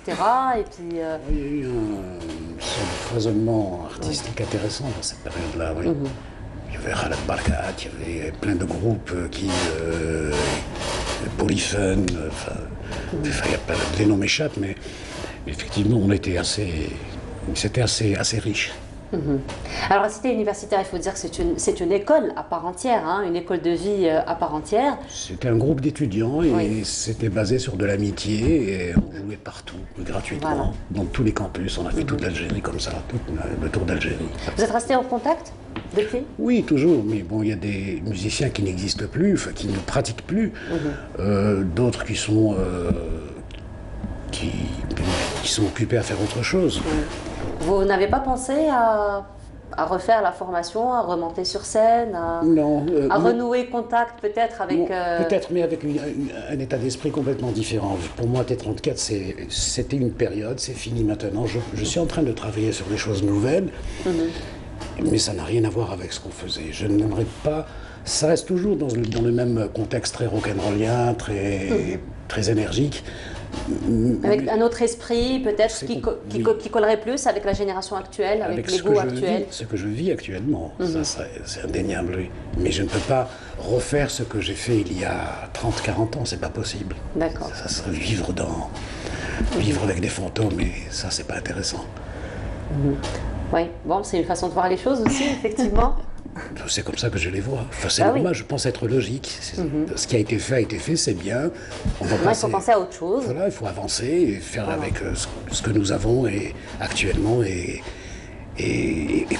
Et puis, il y a eu un foisonnement artistique intéressant dans cette période-là, oui. Il y avait Khaled Barkat, il y avait plein de groupes qui... Polyphone, les noms m'échappent, mais effectivement, c'était assez riche. Alors la cité universitaire, il faut dire que c'est une école à part entière, hein, une école de vie à part entière. C'était un groupe d'étudiants et c'était basé sur de l'amitié et on jouait partout, gratuitement, dans tous les campus. On a fait toute l'Algérie comme ça, tout le tour d'Algérie. Vous êtes resté en contact depuis? Oui, toujours, mais bon, il y a des musiciens qui n'existent plus, enfin, qui ne pratiquent plus, d'autres qui sont occupés à faire autre chose. Vous n'avez pas pensé à refaire la formation, à remonter sur scène, à renouer contact peut-être avec... Peut-être, mais avec un état d'esprit complètement différent. Pour moi, T34, c'était une période, c'est fini maintenant. Je suis en train de travailler sur des choses nouvelles, mais ça n'a rien à voir avec ce qu'on faisait. Je n'aimerais pas... Ça reste toujours dans le même contexte très rock'n'rollien, très énergique, Avec un autre esprit, peut-être, qui collerait plus avec la génération actuelle, avec les goûts actuels. Ce que je vis actuellement, ça c'est indéniable, oui. Mais je ne peux pas refaire ce que j'ai fait il y a 30-40 ans, c'est pas possible. D'accord. Ça serait vivre avec des fantômes, et ça, c'est pas intéressant. Oui, bon, c'est une façon de voir les choses aussi, effectivement. C'est comme ça que je les vois. Enfin, c'est normal, je pense être logique. Ce qui a été fait, c'est bien. Il faut penser à autre chose. Voilà, il faut avancer et faire avec ce que nous avons actuellement et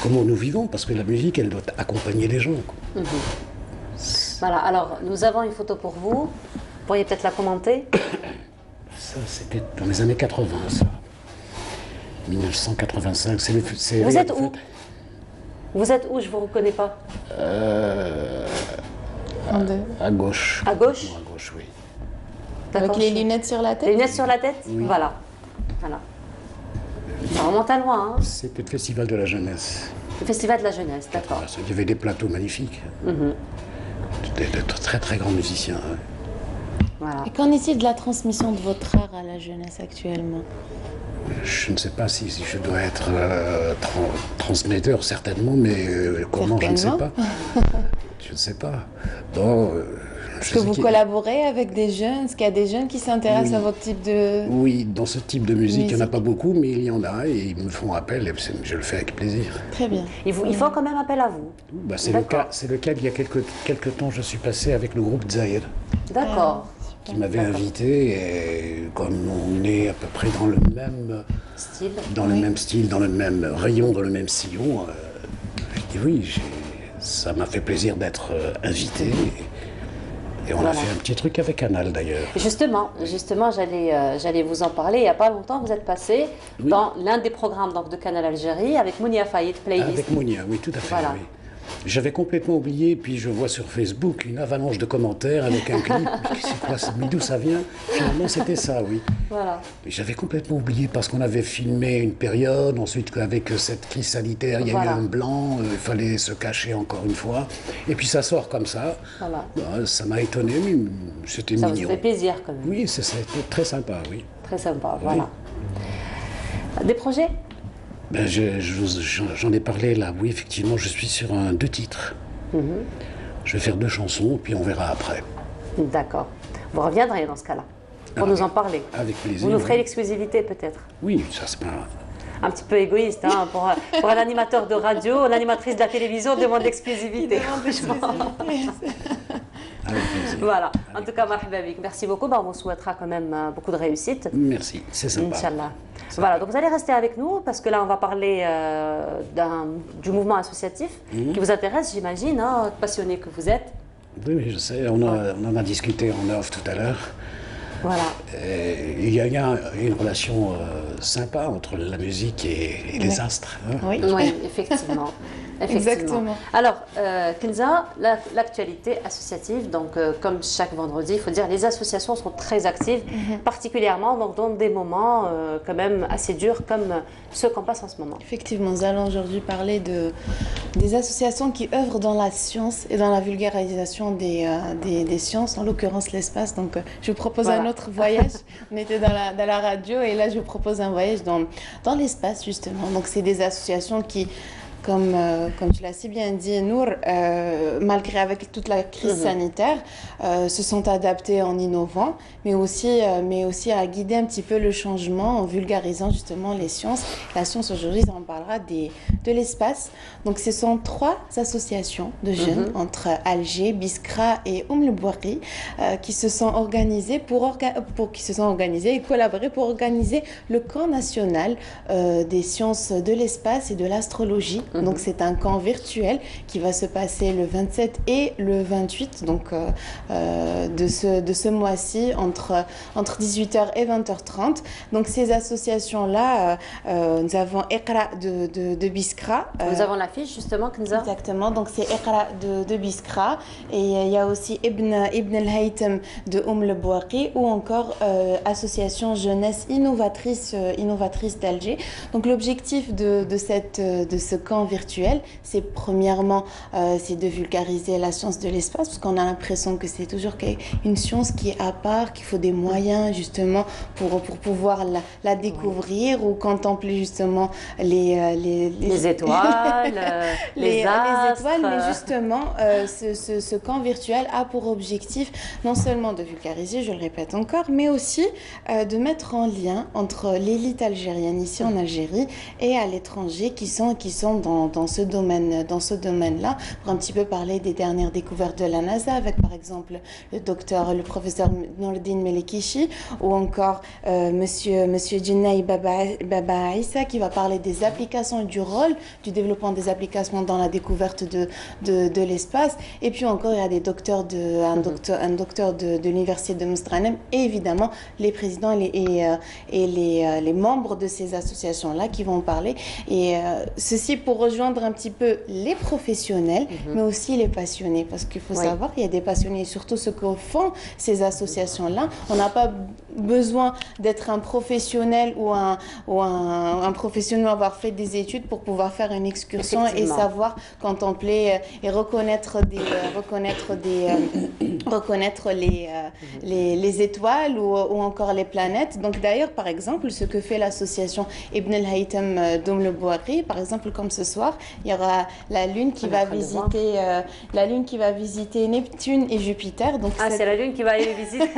comment nous vivons, parce que la musique, elle doit accompagner les gens. Voilà, alors nous avons une photo pour vous. Vous pourriez peut-être la commenter. Ça, c'était dans les années 80, ça. 1985, Vous êtes où? Vous êtes où? Je ne vous reconnais pas. À gauche. À gauche? À gauche, oui. Avec les lunettes sur la tête? Les lunettes sur la tête? Oui. Voilà. Ça remonte à loin. Hein. C'était le Festival de la Jeunesse. Le Festival de la Jeunesse, d'accord. Il y avait des plateaux magnifiques. De très très grands musiciens. Hein. Voilà. Et qu'en est-il de la transmission de votre art à la jeunesse actuellement? Je ne sais pas si je dois être transmetteur, certainement, mais comment, je ne sais pas. Je ne sais pas. Est-ce que vous collaborez avec des jeunes? Est-ce qu'il y a des jeunes qui s'intéressent à votre type de... Oui, dans ce type de musique, il n'y en a pas beaucoup, mais il y en a, et ils me font appel, et je le fais avec plaisir. Très bien. Ils font quand même appel à vous? C'est le cas, il y a quelques temps, je suis passé avec le groupe Zahir. D'accord. Qui m'avait invité, et comme on est à peu près dans le même style, dans le même rayon, dans le même sillon, je dis oui, ça m'a fait plaisir d'être invité. Et on a fait un petit truc avec Canal d'ailleurs. Justement, j'allais vous en parler. Il n'y a pas longtemps, vous êtes passé dans l'un des programmes de Canal Algérie avec Mounia Faïd, Playlist. Avec Mounia, oui, tout à fait. Oui. J'avais complètement oublié, puis je vois sur Facebook une avalanche de commentaires avec un clip. C'est quoi, mais d'où ça vient? Finalement, c'était ça, oui. Voilà. J'avais complètement oublié parce qu'on avait filmé une période, ensuite avec cette crise sanitaire, il y a eu un blanc, il fallait se cacher encore une fois. Et puis ça sort comme ça. Voilà. Ça m'a étonné, mais c'était mignon. Ça vous fait plaisir quand même. Oui, c'était très sympa, oui. Très sympa, voilà. Des projets? J'en ai parlé là, oui, effectivement, je suis sur 2 titres. Je vais faire 2 chansons, puis on verra après. D'accord. Vous reviendrez dans ce cas-là, pour nous en parler. Avec plaisir. Vous nous ferez l'exclusivité peut-être? Oui, ça c'est pas... Un petit peu égoïste, hein, pour un animateur de radio, l'animatrice de la télévision demande l'exclusivité. Voilà. En tout cas, marhaba bik. Merci beaucoup. On vous souhaitera quand même beaucoup de réussite. Merci, c'est sympa. Inch'Allah. Voilà, donc vous allez rester avec nous parce que là, on va parler du mouvement associatif qui vous intéresse, j'imagine, hein, passionné que vous êtes. Oui, je sais. On en a discuté en off tout à l'heure. Voilà. Il y a une relation sympa entre la musique et les astres. Hein. Oui, effectivement. Exactement. Alors, Kenza, l'actualité associative, donc comme chaque vendredi, il faut dire, les associations sont très actives, particulièrement donc, dans des moments quand même assez durs comme ceux qu'on passe en ce moment. Effectivement, nous allons aujourd'hui parler des associations qui œuvrent dans la science et dans la vulgarisation des sciences, en l'occurrence l'espace. Donc, je vous propose un autre voyage. On était dans la radio et là, je vous propose un voyage dans l'espace, justement. Donc, c'est des associations qui... Comme tu l'as si bien dit, Nour, malgré avec toute la crise sanitaire, se sont adaptés en innovant, mais aussi à guider un petit peu le changement en vulgarisant justement les sciences. La science aujourd'hui, on parlera de l'espace. Donc ce sont 3 associations de jeunes entre Alger, Biskra et Le Bouari qui se sont organisées et collaboré pour organiser le camp national des sciences de l'espace et de l'astrologie. Donc c'est un camp virtuel qui va se passer le 27 et le 28 donc, de ce mois-ci entre 18h et 20h30. Donc ces associations-là, nous avons Iqra de Biskra. Nous avons l'affiche justement, Kenza. Exactement, donc c'est Iqra de Biskra et il y a aussi Ibn al-Haytham de Le Bouari ou encore association jeunesse innovatrice d'Alger. Donc l'objectif de ce camp camp virtuel, c'est premièrement c'est de vulgariser la science de l'espace, parce qu'on a l'impression que c'est toujours une science qui est à part, qu'il faut des moyens justement pour pouvoir la découvrir ou contempler justement les étoiles, les astres. étoiles, mais justement ce camp virtuel a pour objectif non seulement de vulgariser, je le répète encore, mais aussi de mettre en lien entre l'élite algérienne ici en Algérie et à l'étranger qui sont dans ce domaine-là, pour un petit peu parler des dernières découvertes de la NASA avec par exemple le professeur Nourdine Melekichi ou encore monsieur Djennaï Baba Issa qui va parler des applications et du rôle du développement des applications dans la découverte de l'espace. Et puis encore, il y a un docteur de l'université de Moustranem et évidemment les présidents et les membres de ces associations-là qui vont parler. Et ceci pour rejoindre un petit peu les professionnels, mais aussi les passionnés. Parce qu'il faut savoir, il y a des passionnés, et surtout ceux que font ces associations-là. On n'a pas besoin d'être un professionnel ou un professionnel avoir fait des études pour pouvoir faire une excursion et savoir contempler et reconnaître les étoiles ou encore les planètes. Donc d'ailleurs, par exemple, ce que fait l'association Ibn al-Haytham Doum le Bouakri, par exemple, comme ce soir, il y aura la Lune qui va visiter Neptune et Jupiter. Donc c'est la Lune qui va aller visiter.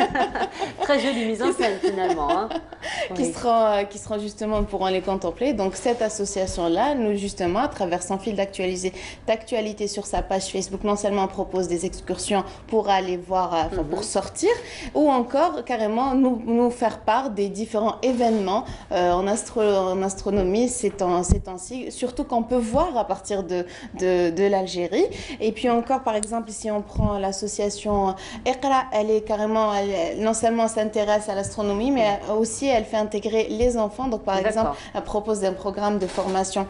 Très jolie mise en scène finalement. Hein. Qui seront justement, pourront les contempler. Donc cette association-là, nous justement, à travers son fil d'actualité sur sa page Facebook, non seulement propose des excursions pour aller voir, pour sortir, ou encore carrément nous faire part des différents événements en astronomie ces temps-ci, surtout qu'on peut voir à partir de l'Algérie. Et puis encore, par exemple, si on prend l'association Iqra, elle est carrément, non seulement s'intéresse à l'astronomie, mais aussi elle fait intégrer les enfants. Donc par exemple, elle propose un programme de formation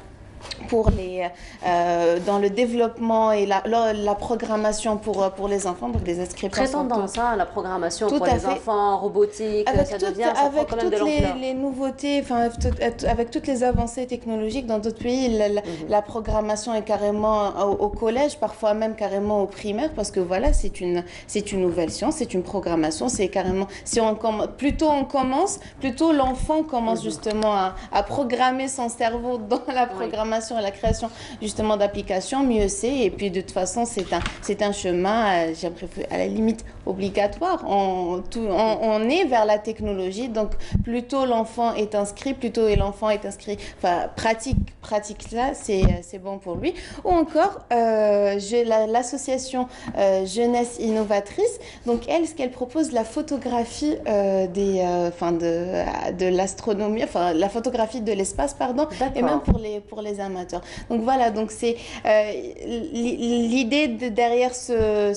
pour dans le développement et la programmation pour les enfants, donc des inscriptions. Très tendance, la programmation pour les enfants, robotique, avec ça prend quand même de l'ampleur. Les nouveautés, avec toutes les avancées technologiques dans d'autres pays, la programmation est carrément au collège, parfois même carrément au primaire, parce que voilà, c'est une nouvelle science, c'est une programmation, c'est carrément, plutôt l'enfant commence justement à programmer son cerveau dans la programmation et la création justement d'applications, mieux c'est. Et puis de toute façon, c'est un chemin, à la limite obligatoire. On est vers la technologie, donc plutôt l'enfant est inscrit, pratique ça, c'est bon pour lui. Ou encore, l'association Jeunesse Innovatrice, donc elle, ce qu'elle propose, la photographie de l'astronomie, la photographie de l'espace, pardon, et même pour les amateurs. Donc voilà, donc c'est l'idée derrière ce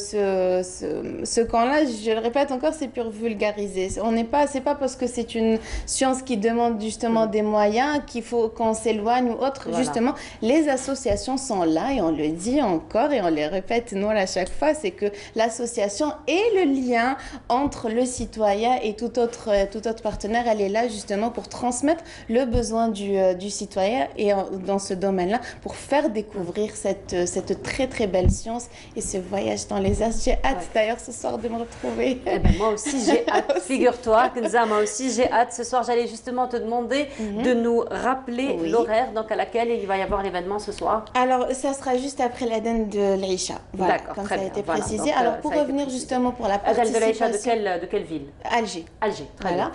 camp-là, je le répète encore, c'est pour vulgariser. C'est pas parce que c'est une science qui demande justement des moyens qu'il faut qu'on s'éloigne ou autre. Voilà. Justement, les associations sont là et on le dit encore et on les répète nous à chaque fois, c'est que l'association est le lien entre le citoyen et tout autre partenaire. Elle est là justement pour transmettre le besoin du citoyen et dans ce domaine-là, pour faire découvrir cette très très belle science et ce voyage dans les astres. J'ai hâte d'ailleurs ce soir de me retrouver. Moi aussi j'ai hâte, figure-toi Kenza, moi aussi j'ai hâte. Ce soir j'allais justement te demander de nous rappeler l'horaire à laquelle il va y avoir l'événement ce soir. Alors ça sera juste après l'adhan de l'Aïcha, voilà, comme ça a été précisé. Alors pour revenir justement pour la participation... Adhan de l'Aïcha de quelle ville? Alger. Très bien.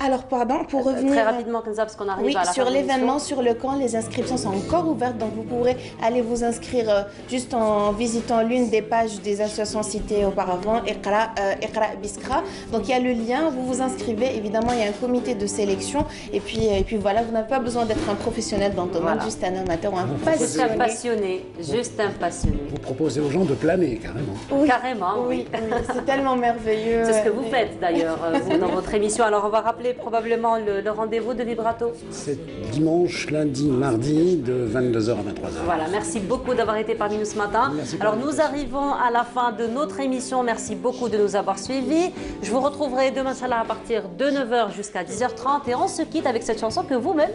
Alors pardon, pour revenir... Très rapidement Kenza, parce qu'on arrive à la fin sur l'événement, sur le camp, les inscriptions sont encore ouvertes, donc vous pourrez aller vous inscrire juste en visitant l'une des pages des associations citées auparavant, Iqra Biskra. Donc il y a le lien, vous vous inscrivez, évidemment il y a un comité de sélection et puis voilà, vous n'avez pas besoin d'être un professionnel dans le domaine, juste un amateur ou un passionné. Juste un passionné. Vous proposez aux gens de planer carrément. Oui, carrément. Oui. C'est tellement merveilleux. C'est ce que vous faites d'ailleurs vous, dans votre émission. Alors on va rappeler probablement le rendez-vous de Vibrato. C'est dimanche, lundi, mardi nuit de 22h à 23h. Voilà, merci beaucoup d'avoir été parmi nous ce matin. Alors nous arrivons à la fin de notre émission. Merci beaucoup de nous avoir suivis. Je vous retrouverai demain, Inch'Allah, à partir de 9h jusqu'à 10h30. Et on se quitte avec cette chanson que vous-même,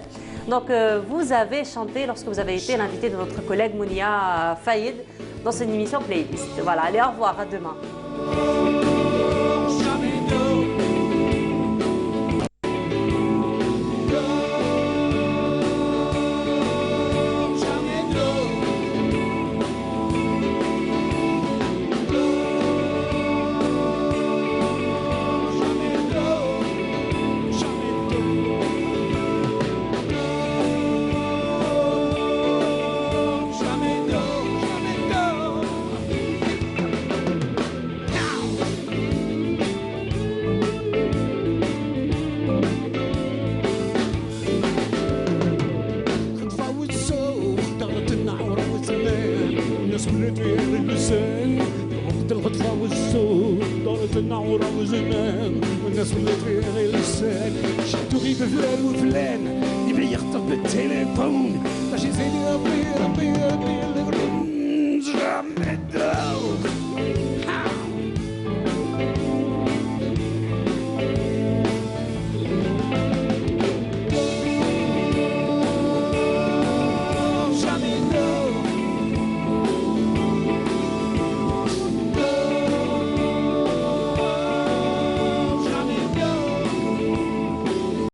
vous avez chantée lorsque vous avez été l'invité de notre collègue Mounia Faïd dans cette émission Playlist. Voilà, allez, au revoir, à demain. والناس ولات فيها غير لسان شدو غير فلان وفلان يبي يخطب بالتليفون باش يزيد ربي ربي ربي اللي جامي